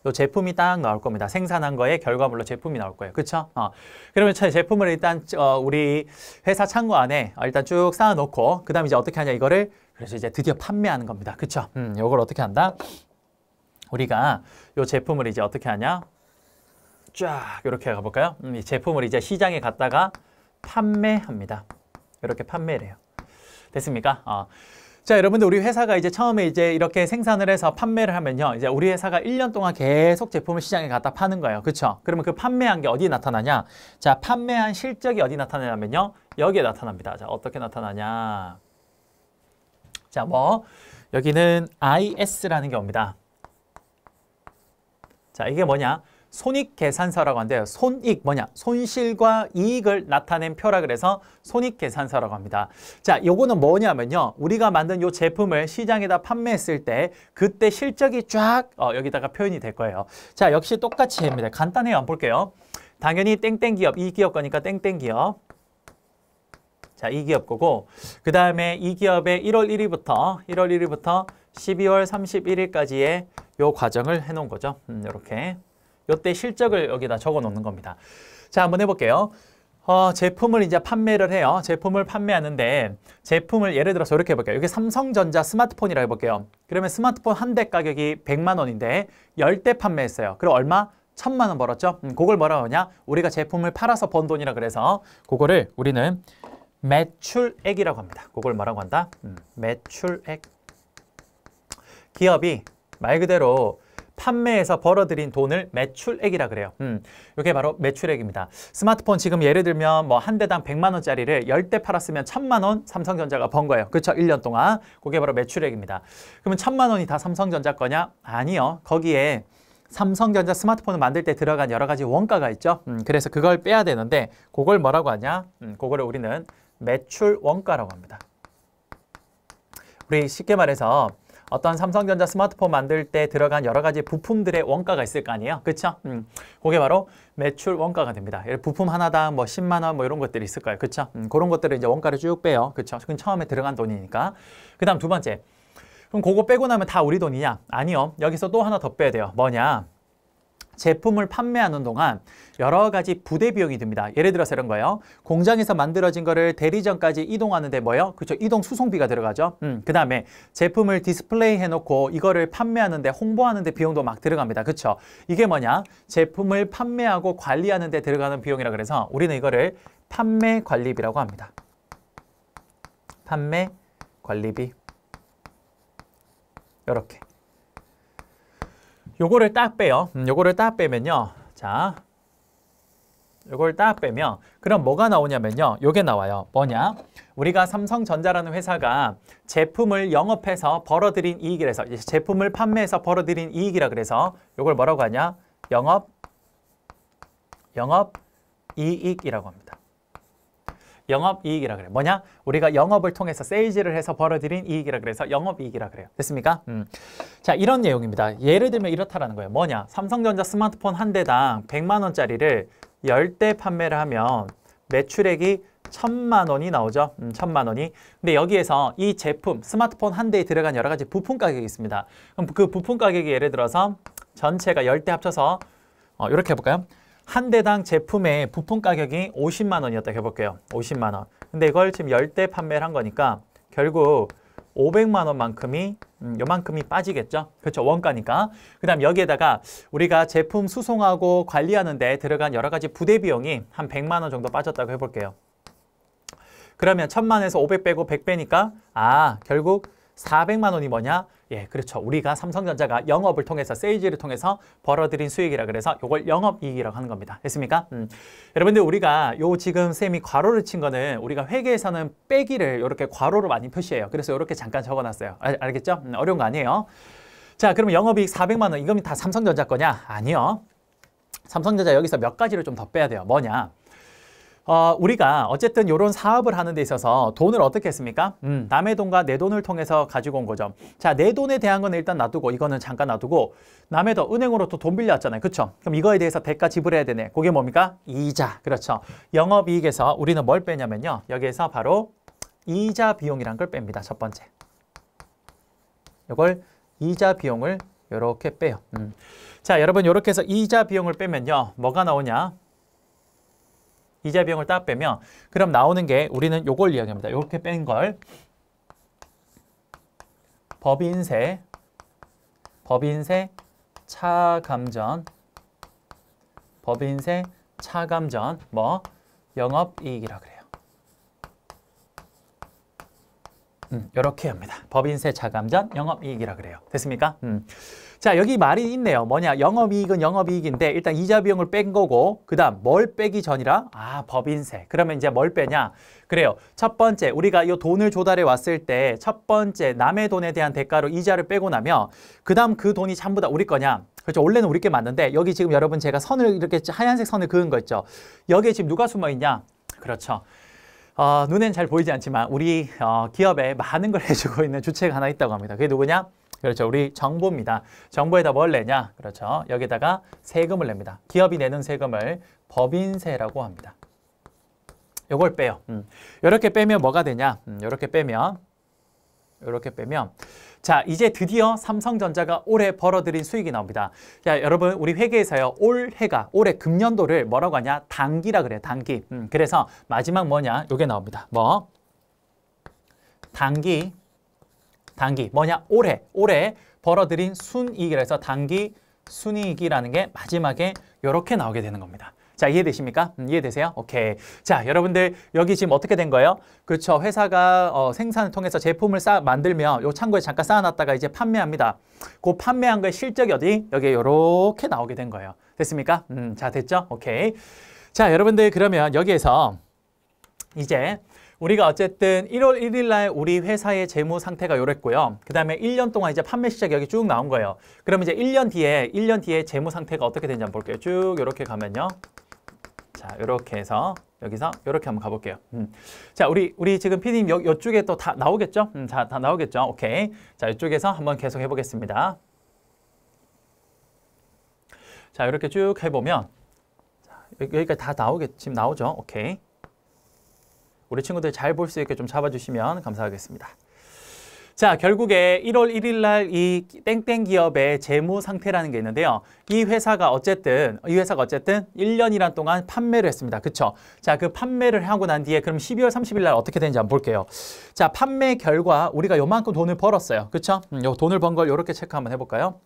요 제품이 딱 나올 겁니다. 생산한 거의 결과물로 제품이 나올 거예요. 그렇죠? 그러면 제품을 일단 우리 회사 창고 안에 일단 쭉 쌓아놓고, 그 다음에 이제 어떻게 하냐, 이거를 그래서 이제 드디어 판매하는 겁니다. 그렇죠? 요걸 어떻게 한다? 우리가 요 제품을 이제 어떻게 하냐? 쫙 이렇게 가볼까요? 이 제품을 이제 시장에 갔다가 판매합니다. 이렇게 판매를 해요. 됐습니까? 자, 여러분들 우리 회사가 이제 처음에 이제 이렇게 생산을 해서 판매를 하면요. 이제 우리 회사가 1년 동안 계속 제품을 시장에 갖다 파는 거예요. 그렇죠? 그러면 그 판매한 게 어디에 나타나냐? 자, 판매한 실적이 어디 나타나냐면요. 여기에 나타납니다. 자, 어떻게 나타나냐? 자, 뭐 여기는 IS라는 게 옵니다. 자, 이게 뭐냐? 손익계산서라고 하는데요. 손익 뭐냐? 손실과 이익을 나타낸 표라 그래서 손익계산서라고 합니다. 자, 요거는 뭐냐면요. 우리가 만든 요 제품을 시장에다 판매했을 때 그때 실적이 쫙 여기다가 표현이 될 거예요. 자, 역시 똑같이 합니다. 간단해요. 한번 볼게요. 당연히 땡땡 기업, 이 기업 거니까 땡땡 기업. 자, 이 기업 거고 그 다음에 이 기업의 1월 1일부터 12월 31일까지의 요 과정을 해놓은 거죠. 이렇게. 요때 실적을 여기다 적어 놓는 겁니다. 자, 한번 해볼게요. 제품을 이제 판매를 해요. 제품을 판매하는데 제품을 예를 들어서 이렇게 해볼게요. 여기 삼성전자 스마트폰이라고 해볼게요. 그러면 스마트폰 한 대 가격이 100만 원인데 10대 판매했어요. 그럼 얼마? 1000만 원 벌었죠? 그걸 뭐라고 하냐? 우리가 제품을 팔아서 번 돈이라 그래서 그거를 우리는 매출액이라고 합니다. 그걸 뭐라고 한다? 매출액. 기업이 말 그대로 판매에서 벌어들인 돈을 매출액이라 그래요. 이게 바로 매출액입니다. 스마트폰 지금 예를 들면 뭐 한 대당 100만 원짜리를 10대 팔았으면 1000만 원 삼성전자가 번 거예요. 그렇죠? 1년 동안. 그게 바로 매출액입니다. 그러면 1000만 원이 다 삼성전자 거냐? 아니요. 거기에 삼성전자 스마트폰을 만들 때 들어간 여러 가지 원가가 있죠. 그래서 그걸 빼야 되는데 그걸 뭐라고 하냐? 그거를 우리는 매출 원가라고 합니다. 우리 쉽게 말해서 어떤 삼성전자 스마트폰 만들 때 들어간 여러 가지 부품들의 원가가 있을 거 아니에요? 그렇죠? 그게 바로 매출 원가가 됩니다. 부품 하나당 뭐 10만 원 뭐 이런 것들이 있을 거예요. 그렇죠? 그런 것들을 이제 원가를 쭉 빼요. 그렇죠? 그건 처음에 들어간 돈이니까. 그다음 두 번째. 그럼 그거 빼고 나면 다 우리 돈이냐? 아니요. 여기서 또 하나 더 빼야 돼요. 뭐냐? 제품을 판매하는 동안 여러 가지 부대 비용이 듭니다. 예를 들어서 이런 거예요. 공장에서 만들어진 거를 대리점까지 이동하는데 뭐예요? 그렇죠. 이동 수송비가 들어가죠. 그 다음에 제품을 디스플레이 해놓고 이거를 판매하는데 홍보하는데 비용도 막 들어갑니다. 그렇죠. 이게 뭐냐? 제품을 판매하고 관리하는 데 들어가는 비용이라 그래서 우리는 이거를 판매 관리비라고 합니다. 판매 관리비. 이렇게. 요거를 딱 빼요. 요거를 딱 빼면요. 자, 요걸 딱 빼면 그럼 뭐가 나오냐면요. 요게 나와요. 뭐냐? 우리가 삼성전자라는 회사가 제품을 영업해서 벌어들인 이익이라서 제품을 판매해서 벌어들인 이익이라 그래서 요걸 뭐라고 하냐? 영업이익이라고 합니다. 영업이익이라 그래요. 뭐냐? 우리가 영업을 통해서 세일즈를 해서 벌어들인 이익이라 그래서 영업이익이라 그래요. 됐습니까? 자, 이런 내용입니다. 예를 들면 이렇다라는 거예요. 뭐냐? 삼성전자 스마트폰 한 대당 100만 원짜리를 10대 판매를 하면 매출액이 1000만 원이 나오죠. 1000만 원이. 근데 여기에서 이 제품, 스마트폰 한 대에 들어간 여러 가지 부품 가격이 있습니다. 그럼 그 부품 가격이 예를 들어서 전체가 10대 합쳐서 이렇게 해볼까요? 한 대당 제품의 부품 가격이 50만 원이었다 해볼게요. 50만 원. 근데 이걸 지금 10대 판매를 한 거니까 결국 500만 원만큼이 요만큼이 빠지겠죠. 그렇죠. 원가니까. 그 다음 여기에다가 우리가 제품 수송하고 관리하는 데 들어간 여러 가지 부대 비용이 한 100만 원 정도 빠졌다고 해볼게요. 그러면 1000만에서 500 빼고 100 빼니까 결국 400만 원이 뭐냐? 예, 그렇죠. 우리가 삼성전자가 영업을 통해서 세일즈를 통해서 벌어들인 수익이라 그래서 이걸 영업이익이라고 하는 겁니다. 됐습니까? 여러분들 우리가 요 지금 쌤이 괄호를 친 거는 우리가 회계에서는 빼기를 이렇게 괄호로 많이 표시해요. 그래서 이렇게 잠깐 적어놨어요. 알겠죠? 어려운 거 아니에요. 자, 그러면 영업이익 400만 원 이거면 다 삼성전자 거냐? 아니요. 삼성전자 여기서 몇 가지를 좀 더 빼야 돼요. 뭐냐? 우리가 어쨌든 이런 사업을 하는 데 있어서 돈을 어떻게 했습니까? 남의 돈과 내 돈을 통해서 가지고 온 거죠. 자, 내 돈에 대한 건 일단 놔두고 이거는 잠깐 놔두고 남의 돈, 은행으로 또 돈 빌려왔잖아요. 그렇죠? 그럼 이거에 대해서 대가 지불해야 되네. 그게 뭡니까? 이자. 그렇죠. 영업이익에서 우리는 뭘 빼냐면요. 여기에서 바로 이자 비용이란 걸 뺍니다. 첫 번째. 이걸 이자 비용을 이렇게 빼요. 자, 여러분 이렇게 해서 이자 비용을 빼면요. 뭐가 나오냐? 이자 비용을 딱 빼면 그럼 나오는 게 우리는 요걸 이야기합니다. 이렇게 뺀 걸 법인세 차감전 뭐 영업이익이라 그래요. 이렇게 합니다. 법인세 차감 전 영업이익이라 그래요. 됐습니까? 자, 여기 말이 있네요. 뭐냐? 영업이익은 영업이익인데 일단 이자 비용을 뺀 거고 그 다음 뭘 빼기 전이라? 아, 법인세. 그러면 이제 뭘 빼냐? 그래요. 첫 번째, 우리가 이 돈을 조달해 왔을 때 첫 번째 남의 돈에 대한 대가로 이자를 빼고 나면 그 다음 그 돈이 전부 다 우리 거냐? 그렇죠. 원래는 우리 게 맞는데 여기 지금 여러분 제가 선을 이렇게 하얀색 선을 그은 거 있죠. 여기에 지금 누가 숨어 있냐? 그렇죠. 눈엔 잘 보이지 않지만 우리 기업에 많은 걸 해주고 있는 주체가 하나 있다고 합니다. 그게 누구냐? 그렇죠. 우리 정부입니다. 정부에다 뭘 내냐? 그렇죠. 여기다가 세금을 냅니다. 기업이 내는 세금을 법인세라고 합니다. 요걸 빼요. 이렇게 빼면 뭐가 되냐? 이렇게 빼면 자, 이제 드디어 삼성전자가 올해 벌어들인 수익이 나옵니다. 자, 여러분 우리 회계에서요. 올해 금년도를 뭐라고 하냐? 단기라 그래요. 단기. 그래서 마지막 뭐냐? 요게 나옵니다. 뭐? 단기 뭐냐? 올해 벌어들인 순이익이라 해서 단기 순이익이라는 게 마지막에 요렇게 나오게 되는 겁니다. 자, 이해되십니까? 이해되세요? 오케이. 자, 여러분들 여기 지금 어떻게 된 거예요? 그렇죠. 회사가 생산을 통해서 제품을 만들면 요 창고에 잠깐 쌓아놨다가 이제 판매합니다. 그 판매한 거의 실적이 어디? 여기 요렇게 나오게 된 거예요. 됐습니까? 자, 됐죠? 오케이. 자, 여러분들 그러면 여기에서 이제 우리가 어쨌든 1월 1일 날 우리 회사의 재무 상태가 요랬고요. 그 다음에 1년 동안 이제 판매 시작이 여기 쭉 나온 거예요. 그럼 이제 1년 뒤에 재무 상태가 어떻게 되는지 한번 볼게요. 쭉 요렇게 가면요. 자, 요렇게 해서 여기서 요렇게 한번 가볼게요. 자, 우리 지금 PD님 요쪽에 또 다 나오겠죠? 자, 다 나오겠죠? 오케이. 자, 이쪽에서 한번 계속 해보겠습니다. 자, 이렇게 쭉 해보면 자, 여기까지 다 지금 나오죠? 오케이. 우리 친구들 잘 볼 수 있게 좀 잡아주시면 감사하겠습니다. 자, 결국에 1월 1일 날 이 땡땡 기업의 재무 상태라는 게 있는데요. 이 회사가 어쨌든 1년이란 동안 판매를 했습니다. 그쵸? 자, 그 판매를 하고 난 뒤에 그럼 12월 30일 날 어떻게 되는지 한번 볼게요. 자, 판매 결과 우리가 요만큼 돈을 벌었어요. 그쵸? 요 돈을 번 걸 요렇게 체크 한번 해볼까요?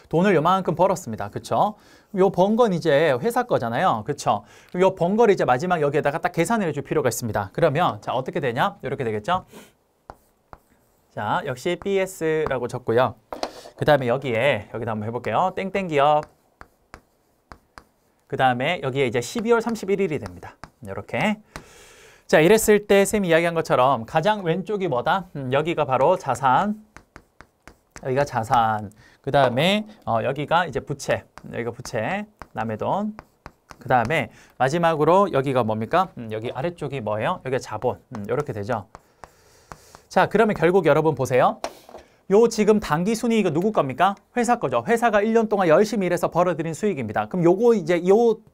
돈을 요만큼 벌었습니다. 그쵸? 요 번 건 이제 회사 거잖아요. 그쵸? 요 번 거를 이제 마지막 여기에다가 딱 계산을 해줄 필요가 있습니다. 그러면 자, 어떻게 되냐? 이렇게 되겠죠? 자, 역시 BS라고 적고요. 그 다음에 여기다 한번 해볼게요. 땡땡 기업. 그 다음에 여기에 이제 12월 31일이 됩니다. 이렇게. 자, 이랬을 때 쌤이 이야기한 것처럼 가장 왼쪽이 뭐다? 여기가 바로 자산. 여기가 자산. 그 다음에 여기가 이제 부채. 여기가 부채. 남의 돈. 그 다음에 마지막으로 여기가 뭡니까? 여기 아래쪽이 뭐예요? 여기가 자본. 이렇게 되죠. 자, 그러면 결국 여러분 보세요. 요 지금 단기 순이익은 누구 겁니까? 회사 거죠. 회사가 1년 동안 열심히 일해서 벌어들인 수익입니다. 그럼 요거 이제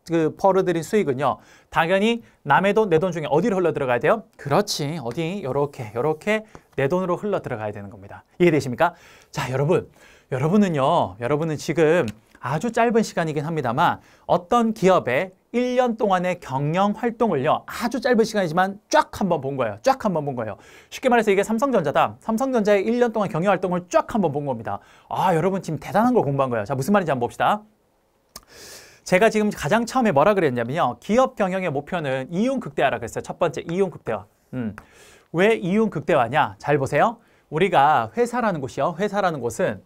그 벌어들인 수익은요. 당연히 남의 돈, 내 돈 중에 어디로 흘러 들어가야 돼요? 그렇지. 어디? 요렇게 내 돈으로 흘러 들어가야 되는 겁니다. 이해되십니까? 자, 여러분은 지금 아주 짧은 시간이긴 합니다만 어떤 기업의 1년 동안의 경영 활동을요. 아주 짧은 시간이지만 쫙 한번 본 거예요. 쫙 한번 본 거예요. 쉽게 말해서 이게 삼성전자다. 삼성전자의 1년 동안 경영 활동을 쫙 한번 본 겁니다. 아, 여러분 지금 대단한 걸 공부한 거예요. 자, 무슨 말인지 한번 봅시다. 제가 지금 가장 처음에 뭐라 그랬냐면요. 기업 경영의 목표는 이윤 극대화라 그랬어요. 첫 번째, 이윤 극대화. 왜 이윤 극대화냐? 잘 보세요. 우리가 회사라는 곳은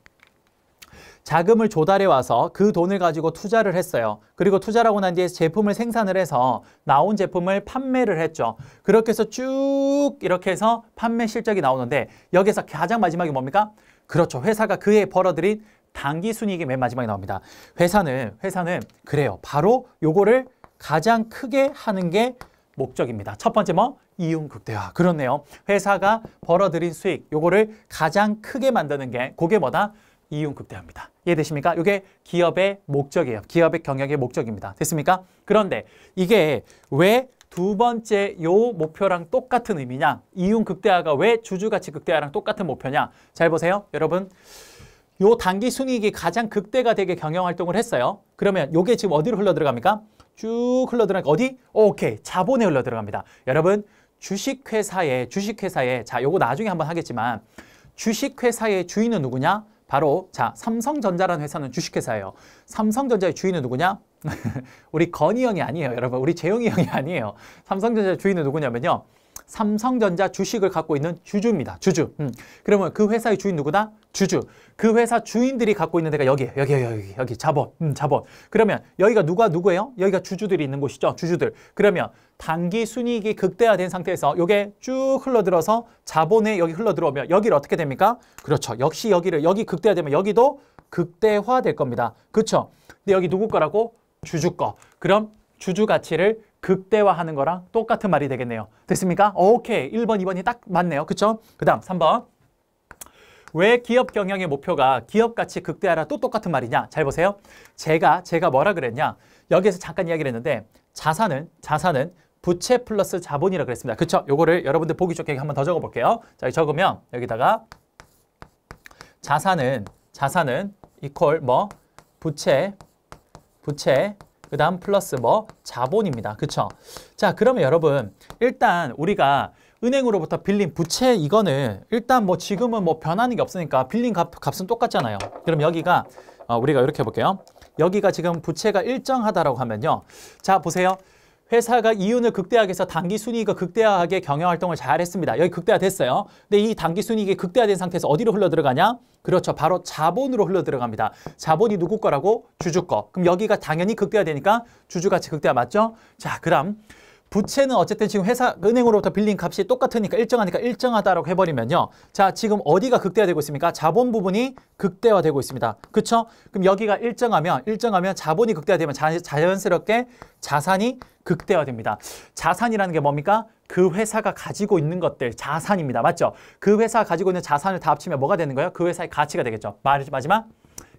자금을 조달해 와서 그 돈을 가지고 투자를 했어요. 그리고 투자를 하고 난 뒤에 제품을 생산을 해서 나온 제품을 판매를 했죠. 그렇게 해서 쭉 이렇게 해서 판매 실적이 나오는데 여기서 가장 마지막이 뭡니까? 그렇죠. 회사가 그해 벌어들인 단기 순이익이 맨 마지막에 나옵니다. 회사는 그래요. 바로 요거를 가장 크게 하는 게 목적입니다. 첫 번째 뭐? 이윤 극대화. 그렇네요. 회사가 벌어들인 수익 요거를 가장 크게 만드는 게 그게 뭐다? 이윤 극대화입니다. 이해되십니까? 이게 기업의 목적이에요. 기업의 경영의 목적입니다. 됐습니까? 그런데 이게 왜 두 번째 요 목표랑 똑같은 의미냐? 이윤 극대화가 왜 주주가치 극대화랑 똑같은 목표냐? 잘 보세요. 여러분, 요 단기 순이익이 가장 극대가 되게 경영 활동을 했어요. 그러면 요게 지금 어디로 흘러 들어갑니까? 쭉 흘러 들어가니까 어디? 오케이. 자본에 흘러 들어갑니다. 여러분, 주식회사에 자, 요거 나중에 한번 하겠지만 주식회사의 주인은 누구냐? 바로 자, 삼성전자라는 회사는 주식회사예요. 삼성전자의 주인은 누구냐? 우리 건희 형이 아니에요. 여러분, 우리 재용이 형이 아니에요. 삼성전자의 주인은 누구냐면요. 삼성전자 주식을 갖고 있는 주주입니다. 주주. 그러면 그 회사의 주인 누구다? 주주. 그 회사 주인들이 갖고 있는 데가 여기예요. 여기 자본. 자본. 그러면 여기가 누구예요? 여기가 주주들이 있는 곳이죠. 주주들. 그러면 단기 순이익이 극대화된 상태에서 이게 쭉 흘러들어서 자본에 여기 흘러들어오면 여기를 어떻게 됩니까? 그렇죠. 역시 여기 극대화되면 여기도 극대화될 겁니다. 그렇죠? 근데 여기 누구 거라고? 주주 거. 그럼 주주 가치를 극대화하는 거랑 똑같은 말이 되겠네요. 됐습니까? 오케이. 1번, 2번이 딱 맞네요. 그렇죠? 그 다음 3번. 왜 기업 경영의 목표가 기업 가치 극대화라 또 똑같은 말이냐? 잘 보세요. 제가 뭐라 그랬냐? 여기에서 잠깐 이야기를 했는데 자산은 부채 플러스 자본이라고 그랬습니다. 그렇죠? 요거를 여러분들 보기 좋게 한번 더 적어 볼게요. 자, 적으면 여기다가 자산은 이퀄 뭐 부채 그 다음 플러스 뭐 자본입니다. 그쵸? 자, 그러면 여러분 일단 우리가 은행으로부터 빌린 부채 이거는 일단 뭐 지금은 뭐 변하는 게 없으니까 빌린 값은 똑같잖아요. 그럼 여기가 우리가 이렇게 해볼게요. 여기가 지금 부채가 일정하다라고 하면요. 자, 보세요. 회사가 이윤을 극대화하기 위해서 단기 순이익을 극대화하게 경영활동을 잘 했습니다. 여기 극대화됐어요. 근데 이 단기 순이익이 극대화된 상태에서 어디로 흘러들어가냐? 그렇죠. 바로 자본으로 흘러들어갑니다. 자본이 누구 거라고? 주주 거. 그럼 여기가 당연히 극대화되니까 주주가치 극대화 맞죠? 자, 그럼 부채는 어쨌든 지금 은행으로부터 빌린 값이 똑같으니까 일정하니까 일정하다라고 해버리면요. 자, 지금 어디가 극대화되고 있습니까? 자본 부분이 극대화되고 있습니다. 그쵸? 그럼 여기가 일정하면 자본이 극대화되면 자연스럽게 자산이 극대화됩니다. 자산이라는 게 뭡니까? 그 회사가 가지고 있는 것들, 자산입니다. 맞죠? 그 회사가 가지고 있는 자산을 다 합치면 뭐가 되는 거예요? 그 회사의 가치가 되겠죠. 마지막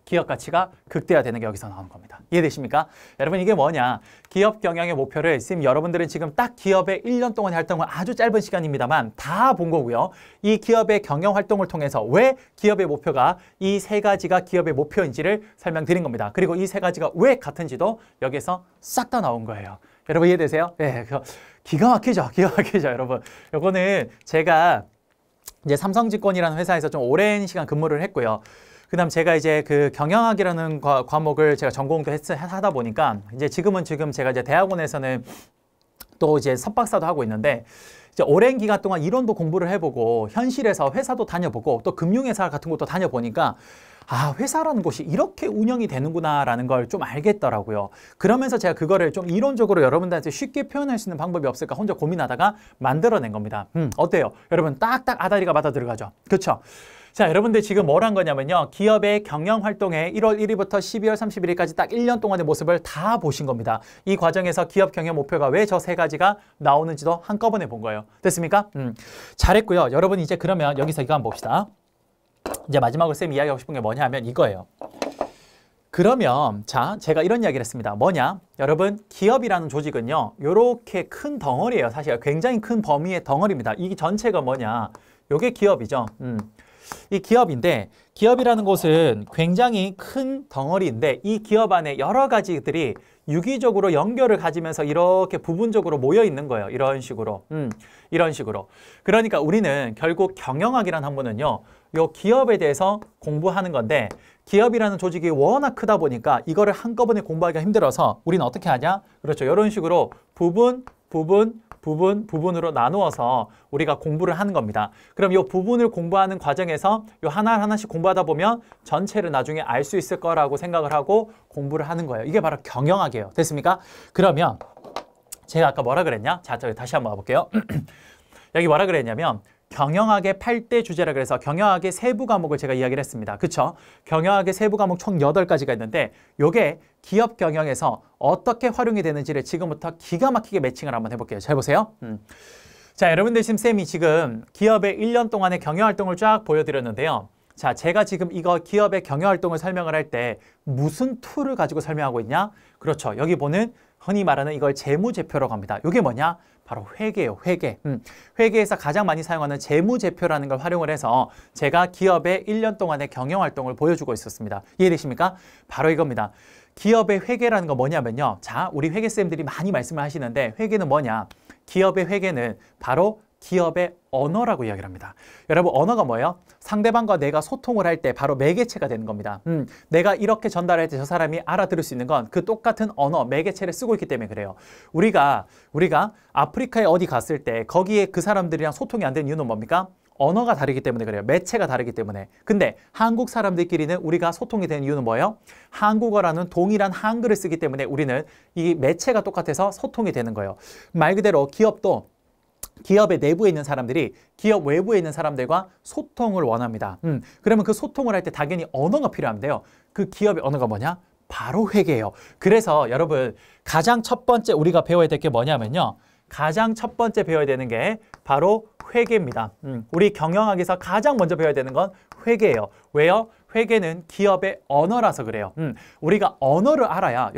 기업 가치가 극대화되는 게 여기서 나오는 겁니다. 이해되십니까? 여러분 이게 뭐냐? 기업 경영의 목표를 지금 여러분들은 지금 딱 기업의 1년 동안의 활동을 아주 짧은 시간입니다만 다 본 거고요. 이 기업의 경영 활동을 통해서 왜 기업의 목표가 이 세 가지가 기업의 목표인지를 설명드린 겁니다. 그리고 이 세 가지가 왜 같은지도 여기에서 싹 다 나온 거예요. 여러분 이해되세요? 네, 기가 막히죠? 여러분. 요거는 제가 이제 삼성증권이라는 회사에서 좀 오랜 시간 근무를 했고요. 그 다음 제가 이제 그 경영학이라는 과목을 제가 전공도 하다 보니까 이제 지금 제가 이제 대학원에서는 또 이제 석박사도 하고 있는데 이제 오랜 기간 동안 이론도 공부를 해보고 현실에서 회사도 다녀보고 또 금융회사 같은 것도 다녀보니까 아, 회사라는 곳이 이렇게 운영이 되는구나라는 걸 좀 알겠더라고요. 그러면서 제가 그거를 좀 이론적으로 여러분들한테 쉽게 표현할 수 있는 방법이 없을까 혼자 고민하다가 만들어낸 겁니다. 어때요? 여러분 딱딱 아다리가 맞아 들어가죠? 그렇죠? 자, 여러분들 지금 뭘 한 거냐면요. 기업의 경영 활동에 1월 1일부터 12월 31일까지 딱 1년 동안의 모습을 다 보신 겁니다. 이 과정에서 기업 경영 목표가 왜 저 세 가지가 나오는지도 한꺼번에 본 거예요. 됐습니까? 잘했고요. 여러분 이제 그러면 여기서 이거 한번 봅시다. 이제 마지막으로 쌤이 이야기하고 싶은 게 뭐냐 하면 이거예요. 그러면 자, 제가 이런 이야기를 했습니다. 뭐냐? 여러분 기업이라는 조직은요. 이렇게 큰 덩어리예요. 사실 굉장히 큰 범위의 덩어리입니다. 이 전체가 뭐냐? 이게 기업이죠. 이 기업인데 기업이라는 곳은 굉장히 큰 덩어리인데 이 기업 안에 여러 가지들이 유기적으로 연결을 가지면서 이렇게 부분적으로 모여 있는 거예요. 이런 식으로. 이런 식으로. 그러니까 우리는 결국 경영학이라는 학문은요. 요 기업에 대해서 공부하는 건데 기업이라는 조직이 워낙 크다 보니까 이거를 한꺼번에 공부하기가 힘들어서 우리는 어떻게 하냐? 그렇죠. 이런 식으로 부분으로 나누어서 우리가 공부를 하는 겁니다. 그럼 이 부분을 공부하는 과정에서 이 하나하나씩 공부하다 보면 전체를 나중에 알 수 있을 거라고 생각을 하고 공부를 하는 거예요. 이게 바로 경영학이에요. 됐습니까? 그러면 제가 아까 뭐라 그랬냐? 자, 저기 다시 한번 가볼게요. 여기 뭐라 그랬냐면 경영학의 8대 주제라 그래서 경영학의 세부 과목을 제가 이야기를 했습니다. 그쵸? 경영학의 세부 과목 총 8가지가 있는데 요게 기업 경영에서 어떻게 활용이 되는지를 지금부터 기가 막히게 매칭을 한번 해볼게요. 잘 보세요. 자, 여러분들 지금 쌤이 지금 기업의 1년 동안의 경영활동을 쫙 보여드렸는데요. 자, 제가 지금 이거 기업의 경영활동을 설명을 할 때 무슨 툴을 가지고 설명하고 있냐? 그렇죠. 여기 보는 흔히 말하는 이걸 재무제표라고 합니다. 이게 뭐냐? 바로 회계예요. 회계. 회계에서 가장 많이 사용하는 재무제표라는 걸 활용을 해서 제가 기업의 1년 동안의 경영활동을 보여주고 있었습니다. 이해되십니까? 바로 이겁니다. 기업의 회계라는 거 뭐냐면요. 자, 우리 회계쌤들이 많이 말씀을 하시는데 회계는 뭐냐? 기업의 회계는 바로 기업의 언어라고 이야기를 합니다. 여러분, 언어가 뭐예요? 상대방과 내가 소통을 할 때 바로 매개체가 되는 겁니다. 내가 이렇게 전달할 때 저 사람이 알아들을 수 있는 건 그 똑같은 언어, 매개체를 쓰고 있기 때문에 그래요. 우리가 아프리카에 어디 갔을 때 거기에 그 사람들이랑 소통이 안 되는 이유는 뭡니까? 언어가 다르기 때문에 그래요. 매체가 다르기 때문에. 근데 한국 사람들끼리는 우리가 소통이 되는 이유는 뭐예요? 한국어라는 동일한 한글을 쓰기 때문에 우리는 이 매체가 똑같아서 소통이 되는 거예요. 말 그대로 기업도 기업의 내부에 있는 사람들이 기업 외부에 있는 사람들과 소통을 원합니다. 그러면 그 소통을 할 때 당연히 언어가 필요한데요. 그 기업의 언어가 뭐냐? 바로 회계예요. 그래서 여러분, 가장 첫 번째 우리가 배워야 될 게 뭐냐면요. 가장 첫 번째 배워야 되는 게 바로 회계입니다. 우리 경영학에서 가장 먼저 배워야 되는 건 회계예요. 왜요? 회계는 기업의 언어라서 그래요. 우리가 언어를 알아야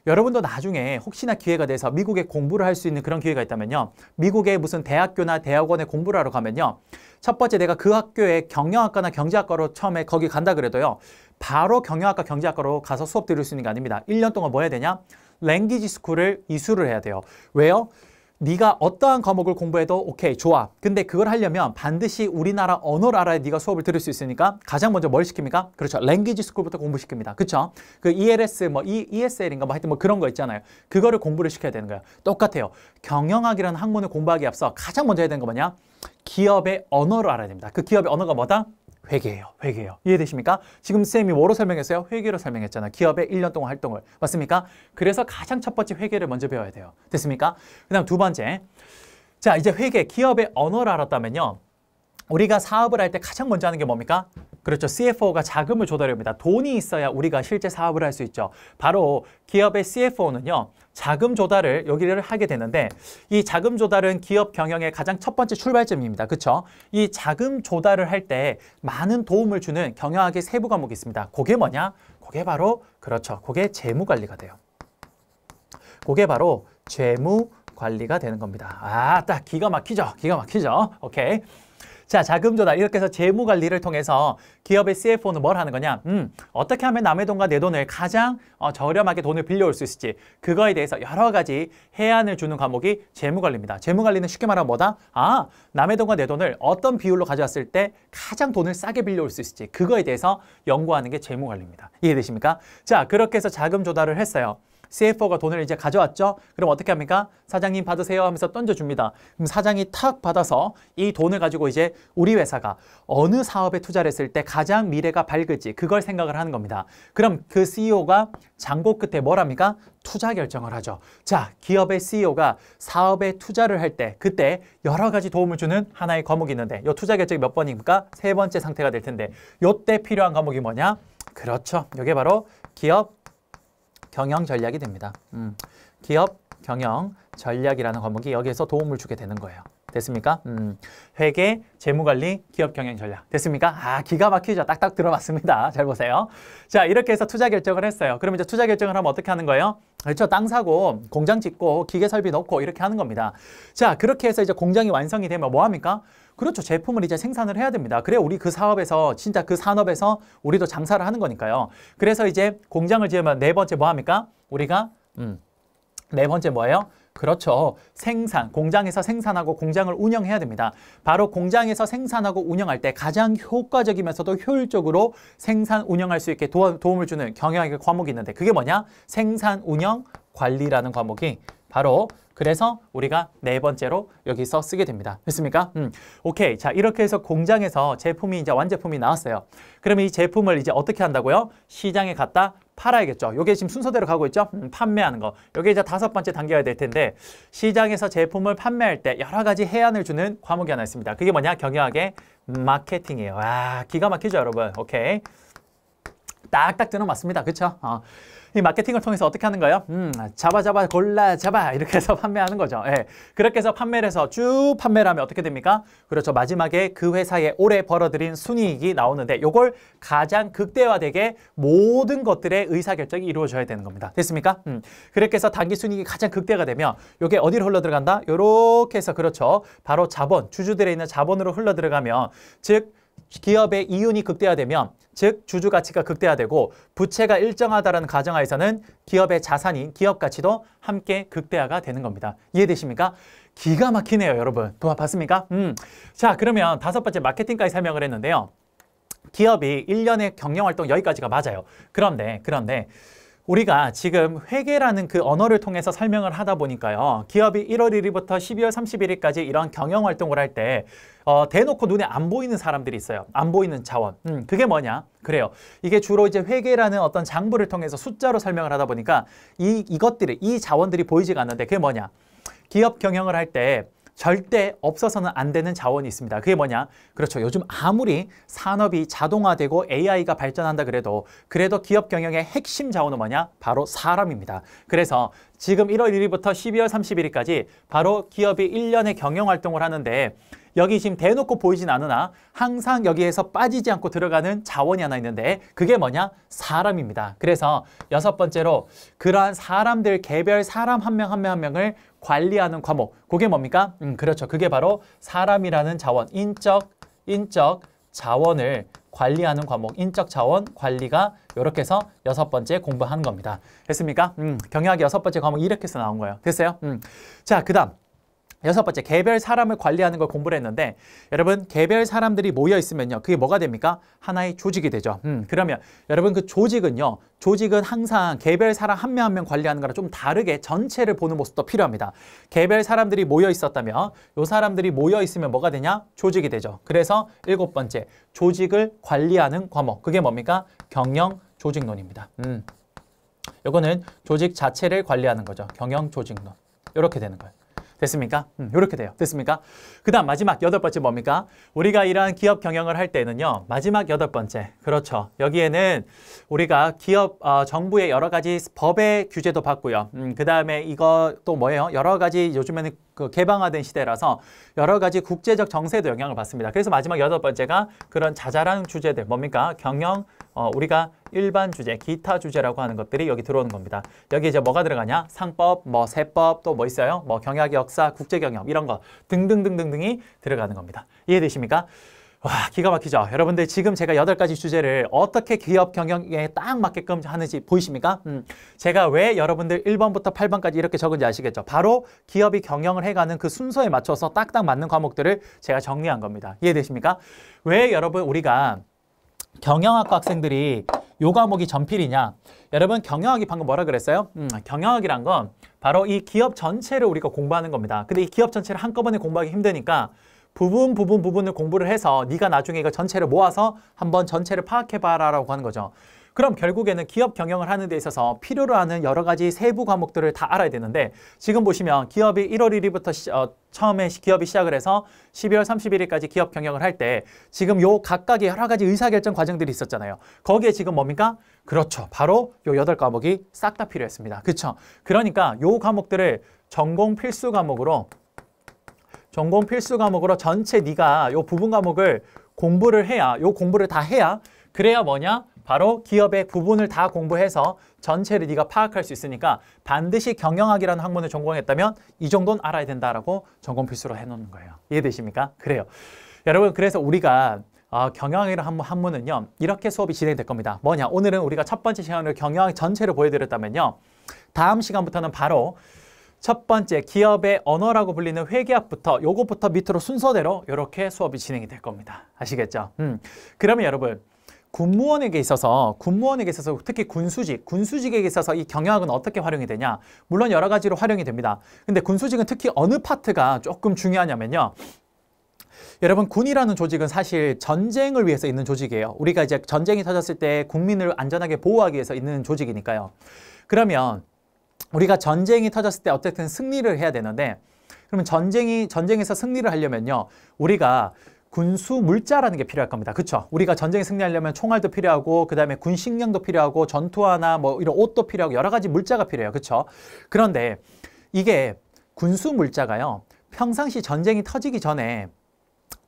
여러분도 나중에 혹시나 기회가 돼서 미국에 공부를 할 수 있는 그런 기회가 있다면요. 미국의 무슨 대학교나 대학원에 공부를 하러 가면요. 첫 번째 내가 그 학교에 경영학과나 경제학과로 처음에 거기 간다 그래도요. 바로 경영학과 경제학과로 가서 수업 들을 수 있는 게 아닙니다. 1년 동안 뭐 해야 되냐? 랭귀지 스쿨을 이수를 해야 돼요. 왜요? 네가 어떠한 과목을 공부해도 오케이, 좋아. 근데 그걸 하려면 반드시 우리나라 언어를 알아야 네가 수업을 들을 수 있으니까 가장 먼저 뭘 시킵니까? 그렇죠. 랭귀지 스쿨부터 공부시킵니다. 그렇죠? 그 ELS, ESL인가 하여튼 그런 거 있잖아요. 그거를 공부를 시켜야 되는 거예요. 똑같아요. 경영학이라는 학문을 공부하기 앞서 가장 먼저 해야 되는 거 뭐냐? 기업의 언어를 알아야 됩니다. 그 기업의 언어가 뭐다? 회계예요. 회계예요. 이해되십니까? 지금 쌤이 뭐로 설명했어요? 회계로 설명했잖아요. 기업의 1년 동안 활동을. 맞습니까? 그래서 가장 첫 번째 회계를 먼저 배워야 돼요. 됐습니까? 그 다음 두 번째. 자, 이제 회계, 기업의 언어를 알았다면요. 우리가 사업을 할 때 가장 먼저 하는 게 뭡니까? 그렇죠. CFO가 자금을 조달합니다. 돈이 있어야 우리가 실제 사업을 할 수 있죠. 바로 기업의 CFO는요. 자금 조달을 여기를 하게 되는데 이 자금 조달은 기업 경영의 가장 첫 번째 출발점입니다. 그렇죠? 이 자금 조달을 할 때 많은 도움을 주는 경영학의 세부 과목이 있습니다. 그게 뭐냐? 그게 바로 그렇죠. 그게 재무관리가 돼요. 그게 바로 재무관리가 되는 겁니다. 아, 딱 기가 막히죠? 기가 막히죠? 오케이. 자, 자금 조달 이렇게 해서 재무 관리를 통해서 기업의 CFO는 뭘 하는 거냐? 어떻게 하면 남의 돈과 내 돈을 가장 저렴하게 돈을 빌려올 수 있을지 그거에 대해서 여러 가지 해안을 주는 과목이 재무 관리입니다. 재무 관리는 쉽게 말하면 뭐다? 아, 남의 돈과 내 돈을 어떤 비율로 가져왔을 때 가장 돈을 싸게 빌려올 수 있을지 그거에 대해서 연구하는 게 재무 관리입니다. 이해되십니까? 자, 그렇게 해서 자금 조달을 했어요. CFO가 돈을 이제 가져왔죠? 그럼 어떻게 합니까? 사장님 받으세요 하면서 던져줍니다. 그럼 사장이 탁 받아서 이 돈을 가지고 이제 우리 회사가 어느 사업에 투자를 했을 때 가장 미래가 밝을지 그걸 생각을 하는 겁니다. 그럼 그 CEO가 장고 끝에 뭘 합니까? 투자 결정을 하죠. 자, 기업의 CEO가 사업에 투자를 할 때 그때 여러 가지 도움을 주는 하나의 과목이 있는데 이 투자 결정이 몇 번입니까? 세 번째 상태가 될 텐데 이때 필요한 과목이 뭐냐? 그렇죠. 이게 바로 기업 경영 전략이 됩니다. 기업 경영 전략이라는 과목이 여기에서 도움을 주게 되는 거예요. 됐습니까? 회계, 재무관리, 기업 경영 전략. 됐습니까? 아, 기가 막히죠? 딱딱 들어맞습니다. 잘 보세요. 자, 이렇게 해서 투자 결정을 했어요. 그럼 이제 투자 결정을 하면 어떻게 하는 거예요? 그렇죠. 땅 사고, 공장 짓고, 기계 설비 넣고 이렇게 하는 겁니다. 자, 그렇게 해서 이제 공장이 완성이 되면 뭐 합니까? 그렇죠. 제품을 이제 생산을 해야 됩니다. 그래 우리 그 사업에서 진짜 그 산업에서 우리도 장사를 하는 거니까요. 그래서 이제 공장을 지으면 네 번째 뭐 합니까? 우리가 네 번째 뭐예요? 그렇죠. 생산, 공장에서 생산하고 공장을 운영해야 됩니다. 바로 공장에서 생산하고 운영할 때 가장 효과적이면서도 효율적으로 생산, 운영할 수 있게 도움을 주는 경영학의 과목이 있는데 그게 뭐냐? 생산, 운영, 관리라는 과목이 바로 그래서 우리가 네 번째로 여기서 쓰게 됩니다. 됐습니까? 오케이. 자, 이렇게 해서 공장에서 제품이 이제 완제품이 나왔어요. 그러면 이 제품을 이제 어떻게 한다고요? 시장에 갖다 팔아야겠죠. 이게 지금 순서대로 가고 있죠? 판매하는 거. 이게 이제 다섯 번째 단계가 될 텐데 시장에서 제품을 판매할 때 여러 가지 해안을 주는 과목이 하나 있습니다. 그게 뭐냐? 경영학의 마케팅이에요. 와, 기가 막히죠, 여러분. 오케이. 딱딱 들어맞습니다. 그렇죠? 이 마케팅을 통해서 어떻게 하는 거예요? 잡아 골라 잡아 이렇게 해서 판매하는 거죠. 예. 그렇게 해서 판매를 해서 쭉 판매를 하면 어떻게 됩니까? 그렇죠. 마지막에 그 회사에 올해 벌어들인 순이익이 나오는데 요걸 가장 극대화되게 모든 것들의 의사결정이 이루어져야 되는 겁니다. 됐습니까? 그렇게 해서 단기 순이익이 가장 극대화가 되면 요게 어디로 흘러 들어간다? 요렇게 해서 그렇죠. 바로 자본, 주주들에 있는 자본으로 흘러 들어가면 즉 기업의 이윤이 극대화되면 즉 주주 가치가 극대화되고 부채가 일정하다라는 가정하에서는 기업의 자산인 기업 가치도 함께 극대화가 되는 겁니다. 이해되십니까? 기가 막히네요, 여러분. 봤습니까? 자, 그러면 5번째 마케팅까지 설명을 했는데요. 기업이 1년의 경영활동 여기까지가 맞아요. 그런데 우리가 지금 회계라는 그 언어를 통해서 설명을 하다 보니까요. 기업이 1월 1일부터 12월 31일까지 이런 경영활동을 할 때 대놓고 눈에 안 보이는 사람들이 있어요. 안 보이는 자원. 그게 뭐냐? 그래요. 이게 주로 이제 회계라는 어떤 장부를 통해서 숫자로 설명을 하다 보니까 이 자원들이 보이지가 않는데 그게 뭐냐? 기업 경영을 할 때 절대 없어서는 안 되는 자원이 있습니다. 그게 뭐냐? 그렇죠. 요즘 아무리 산업이 자동화되고 AI가 발전한다 그래도 기업 경영의 핵심 자원은 뭐냐? 바로 사람입니다. 그래서 지금 1월 1일부터 12월 31일까지 바로 기업이 1년의 경영활동을 하는데 여기 지금 대놓고 보이진 않으나 항상 여기에서 빠지지 않고 들어가는 자원이 하나 있는데 그게 뭐냐? 사람입니다. 그래서 6번째로 그러한 사람들 개별 사람 한 명 한 명을 관리하는 과목. 그게 뭡니까? 그렇죠. 그게 바로 사람이라는 자원, 인적 자원을 관리하는 과목, 인적 자원 관리가 이렇게 해서 6번째 공부하는 겁니다. 됐습니까? 경영학 6번째 과목이 이렇게 해서 나온 거예요. 됐어요? 자, 그 다음. 6번째, 개별 사람을 관리하는 걸 공부를 했는데 여러분 개별 사람들이 모여 있으면요. 그게 뭐가 됩니까? 하나의 조직이 되죠. 그러면 여러분 그 조직은 항상 개별 사람 한 명 한 명 관리하는 거랑 좀 다르게 전체를 보는 모습도 필요합니다. 개별 사람들이 모여 있었다면 이 사람들이 모여 있으면 뭐가 되냐? 조직이 되죠. 그래서 7번째, 조직을 관리하는 과목. 그게 뭡니까? 경영 조직론입니다. 요거는 조직 자체를 관리하는 거죠. 경영 조직론. 이렇게 되는 거예요. 됐습니까? 이렇게 돼요. 됐습니까? 그 다음 마지막 8번째 뭡니까? 우리가 이러한 기업 경영을 할 때는요. 마지막 8번째. 그렇죠. 여기에는 우리가 기업, 정부의 여러 가지 법의 규제도 받고요. 그 다음에 이거 또 뭐예요? 여러 가지 요즘에는 그 개방화된 시대라서 여러 가지 국제적 정세도 영향을 받습니다. 그래서 마지막 8번째가 그런 자잘한 주제들 뭡니까? 경영, 우리가 일반 주제, 기타 주제라고 하는 것들이 여기 들어오는 겁니다. 여기 이제 뭐가 들어가냐? 상법, 세법, 또 뭐 있어요? 경영학 역사, 국제경영 이런 거 등등등등등이 들어가는 겁니다. 이해되십니까? 와, 기가 막히죠? 여러분들 지금 제가 8가지 주제를 어떻게 기업 경영에 딱 맞게끔 하는지 보이십니까? 제가 왜 여러분들 1번부터 8번까지 이렇게 적은지 아시겠죠? 바로 기업이 경영을 해가는 그 순서에 맞춰서 딱딱 맞는 과목들을 제가 정리한 겁니다. 이해되십니까? 왜 여러분 우리가 경영학과 학생들이 요 과목이 전필이냐? 여러분 경영학이 방금 뭐라 그랬어요? 경영학이란 건 바로 이 기업 전체를 우리가 공부하는 겁니다. 근데 이 기업 전체를 한꺼번에 공부하기 힘드니까 부분을 공부를 해서 네가 나중에 이거 전체를 모아서 한번 전체를 파악해봐라 라고 하는 거죠. 그럼 결국에는 기업 경영을 하는 데 있어서 필요로 하는 여러 가지 세부 과목들을 다 알아야 되는데 지금 보시면 기업이 1월 1일부터 처음에 기업이 시작을 해서 12월 31일까지 기업 경영을 할 때 지금 요 각각의 여러 가지 의사결정 과정들이 있었잖아요. 거기에 지금 뭡니까? 그렇죠. 바로 요 8과목이 싹 다 필요했습니다. 그렇죠? 그러니까 요 과목들을 전공 필수 과목으로 전체 네가 요 부분 과목을 공부를 해야 공부를 다 해야 그래야 뭐냐? 바로 기업의 부분을 다 공부해서 전체를 네가 파악할 수 있으니까 반드시 경영학이라는 학문을 전공했다면 이 정도는 알아야 된다라고 전공 필수로 해놓는 거예요. 이해되십니까? 그래요. 여러분 그래서 우리가 경영학이라는 학문은요. 이렇게 수업이 진행될 겁니다. 뭐냐? 오늘은 우리가 첫 번째 시간으로 경영학 전체를 보여드렸다면요. 다음 시간부터는 바로 첫 번째 기업의 언어라고 불리는 회계학부터 요것부터 밑으로 순서대로 이렇게 수업이 진행이 될 겁니다. 아시겠죠? 그러면 여러분 군무원에게 있어서 특히 군수직에게 있어서 이 경영학은 어떻게 활용이 되냐? 물론 여러 가지로 활용이 됩니다. 근데 군수직은 특히 어느 파트가 조금 중요하냐면요. 여러분 군이라는 조직은 사실 전쟁을 위해서 있는 조직이에요. 우리가 이제 전쟁이 터졌을 때 국민을 안전하게 보호하기 위해서 있는 조직이니까요. 그러면 우리가 전쟁이 터졌을 때 어쨌든 승리를 해야 되는데 그러면 전쟁에서 승리를 하려면요. 우리가 군수 물자라는 게 필요할 겁니다. 그렇죠? 우리가 전쟁에 승리하려면 총알도 필요하고 그다음에 군 식량도 필요하고 전투화나 뭐 이런 옷도 필요하고 여러 가지 물자가 필요해요. 그렇죠? 그런데 이게 군수 물자가요. 평상시 전쟁이 터지기 전에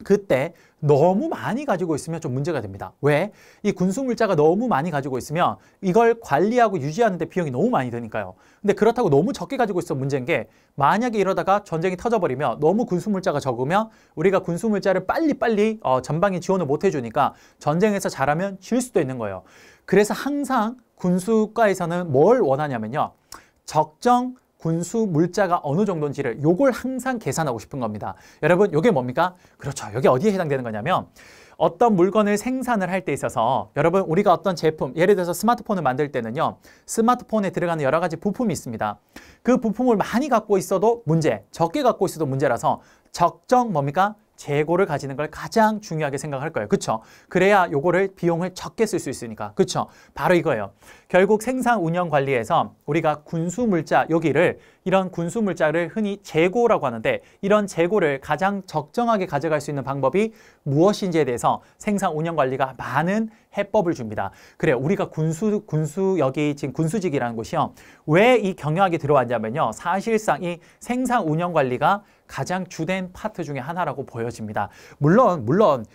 그때 너무 많이 가지고 있으면 좀 문제가 됩니다. 왜? 이 군수물자가 너무 많이 가지고 있으면 이걸 관리하고 유지하는 데 비용이 너무 많이 드니까요. 근데 그렇다고 너무 적게 가지고 있어 문제인 게, 만약에 이러다가 전쟁이 터져버리면 너무 군수물자가 적으면 우리가 군수물자를 빨리빨리 전방에 지원을 못 해주니까 전쟁에서 잘하면 질 수도 있는 거예요. 그래서 항상 군수과에서는 뭘 원하냐면요, 적정 군수 물자가 어느 정도인지를 요걸 항상 계산하고 싶은 겁니다. 여러분, 요게 뭡니까? 그렇죠. 여기 어디에 해당되는 거냐면, 어떤 물건을 생산을 할 때 있어서 여러분, 우리가 어떤 제품, 예를 들어서 스마트폰을 만들 때는요, 스마트폰에 들어가는 여러 가지 부품이 있습니다. 그 부품을 많이 갖고 있어도 문제, 적게 갖고 있어도 문제라서 적정 뭡니까? 재고를 가지는 걸 가장 중요하게 생각할 거예요. 그렇죠? 그래야 요거를 비용을 적게 쓸 수 있으니까. 그렇죠? 바로 이거예요. 결국 생산 운영 관리에서 우리가 군수물자, 여기를, 이런 군수물자를 흔히 재고라고 하는데, 이런 재고를 가장 적정하게 가져갈 수 있는 방법이 무엇인지에 대해서 생산 운영 관리가 많은 해법을 줍니다. 그래요. 우리가 여기 지금 군수직이라는 곳이요, 왜 이 경영학이 들어왔냐면요, 사실상 이 생산 운영 관리가 가장 주된 파트 중에 하나라고 보여집니다. 물론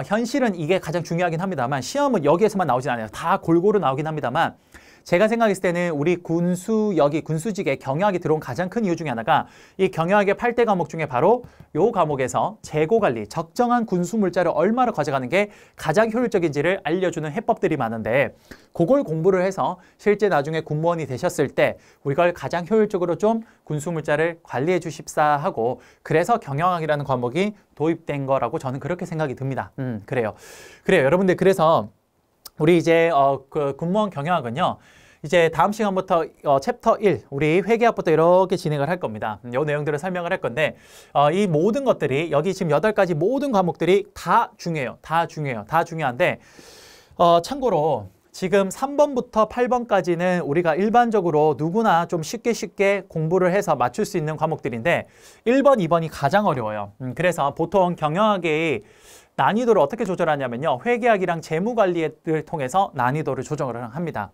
현실은 이게 가장 중요하긴 합니다만, 시험은 여기에서만 나오진 않아요. 다 골고루 나오긴 합니다만, 제가 생각했을 때는 우리 군수직에 경영학이 들어온 가장 큰 이유 중에 하나가, 이 경영학의 8대 과목 중에 바로 요 과목에서 재고관리, 적정한 군수물자를 얼마나 가져가는 게 가장 효율적인지를 알려주는 해법들이 많은데, 그걸 공부를 해서 실제 나중에 군무원이 되셨을 때 이걸 가장 효율적으로 좀 군수물자를 관리해 주십사 하고, 그래서 경영학이라는 과목이 도입된 거라고 저는 그렇게 생각이 듭니다. 그래요. 여러분들, 그래서 우리 이제 그 군무원 경영학은요, 이제 다음 시간부터 챕터 1, 우리 회계학부터 이렇게 진행을 할 겁니다. 이 내용들을 설명을 할 건데, 이 모든 것들이, 여기 지금 8가지 모든 과목들이 다 중요해요. 다 중요한데, 참고로 지금 3번부터 8번까지는 우리가 일반적으로 누구나 좀 쉽게 공부를 해서 맞출 수 있는 과목들인데, 1번, 2번이 가장 어려워요. 그래서 보통 경영학의 난이도를 어떻게 조절하냐면요, 회계학이랑 재무관리를 통해서 난이도를 조정을 합니다.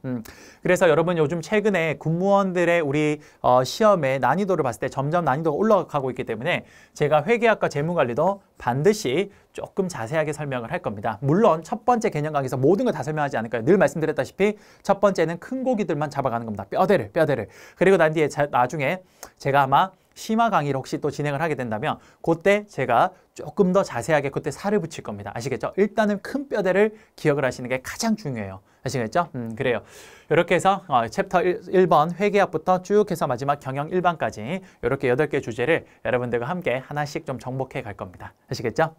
그래서 여러분, 요즘 최근에 군무원들의 우리 시험의 난이도를 봤을 때 점점 난이도가 올라가고 있기 때문에 제가 회계학과 재무관리도 반드시 조금 자세하게 설명을 할 겁니다. 물론 첫 번째 개념 강의에서 모든 걸 다 설명하지 않을까요? 늘 말씀드렸다시피 첫 번째는 큰 고기들만 잡아가는 겁니다. 뼈대를. 그리고 난 뒤에 나중에 제가 아마 심화 강의를 혹시 또 진행을 하게 된다면 그때 제가 조금 더 자세하게 그때 살을 붙일 겁니다. 아시겠죠? 일단은 큰 뼈대를 기억을 하시는 게 가장 중요해요. 아시겠죠? 그래요. 이렇게 해서 챕터 1번 회계학부터 쭉 해서 마지막 경영 1반까지 이렇게 8개 주제를 여러분들과 함께 하나씩 좀 정복해 갈 겁니다. 아시겠죠?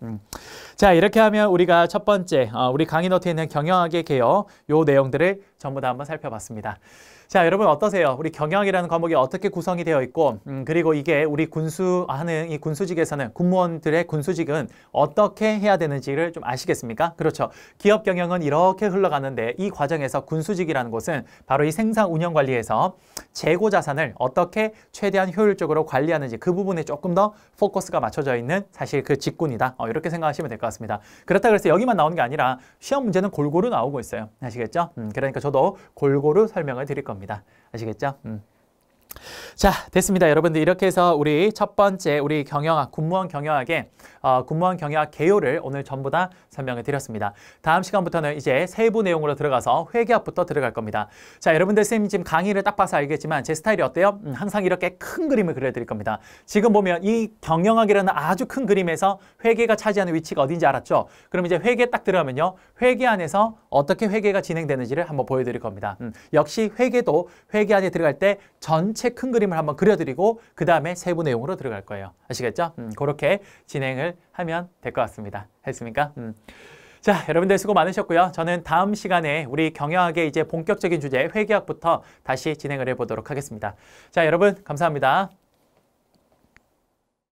자, 이렇게 하면 우리가 첫 번째 우리 강의 노트에 있는 경영학의 개요, 요 내용들을 전부 다 한번 살펴봤습니다. 자, 여러분 어떠세요? 우리 경영학이라는 과목이 어떻게 구성이 되어 있고, 그리고 이게 우리 군수하는 이 군수직에서는, 군무원들의 군수직은 어떻게 해야 되는지를 좀 아시겠습니까? 그렇죠. 기업 경영은 이렇게 흘러가는데, 이 과정에서 군수직이라는 곳은 바로 이 생산 운영 관리에서 재고 자산을 어떻게 최대한 효율적으로 관리하는지, 그 부분에 조금 더 포커스가 맞춰져 있는 사실 그 직군이다. 이렇게 생각하시면 될 것 같습니다. 그렇다 그래서 여기만 나오는 게 아니라 시험 문제는 골고루 나오고 있어요. 아시겠죠? 그러니까 저도 골고루 설명을 드릴 겁니다. 아시겠죠? 자, 됐습니다. 여러분들, 이렇게 해서 우리 첫 번째 우리 경영학, 군무원 경영학의 군무원 경영학 개요를 오늘 전부 다 설명을 드렸습니다. 다음 시간부터는 이제 세부 내용으로 들어가서 회계학부터 들어갈 겁니다. 자, 여러분들, 쌤이 지금 강의를 딱 봐서 알겠지만 제 스타일이 어때요? 항상 이렇게 큰 그림을 그려드릴 겁니다. 지금 보면 이 경영학이라는 아주 큰 그림에서 회계가 차지하는 위치가 어딘지 알았죠? 그럼 이제 회계 딱 들어가면요, 회계 안에서 어떻게 회계가 진행되는지를 한번 보여드릴 겁니다. 역시 회계도 회계 안에 들어갈 때 전체 큰 그림을 한번 그려드리고 그 다음에 세부 내용으로 들어갈 거예요. 아시겠죠? 그렇게 진행을 하면 될 것 같습니다. 했습니까? 자, 여러분들 수고 많으셨고요. 저는 다음 시간에 우리 경영학의 이제 본격적인 주제 회계학부터 다시 진행을 해보도록 하겠습니다. 자, 여러분 감사합니다.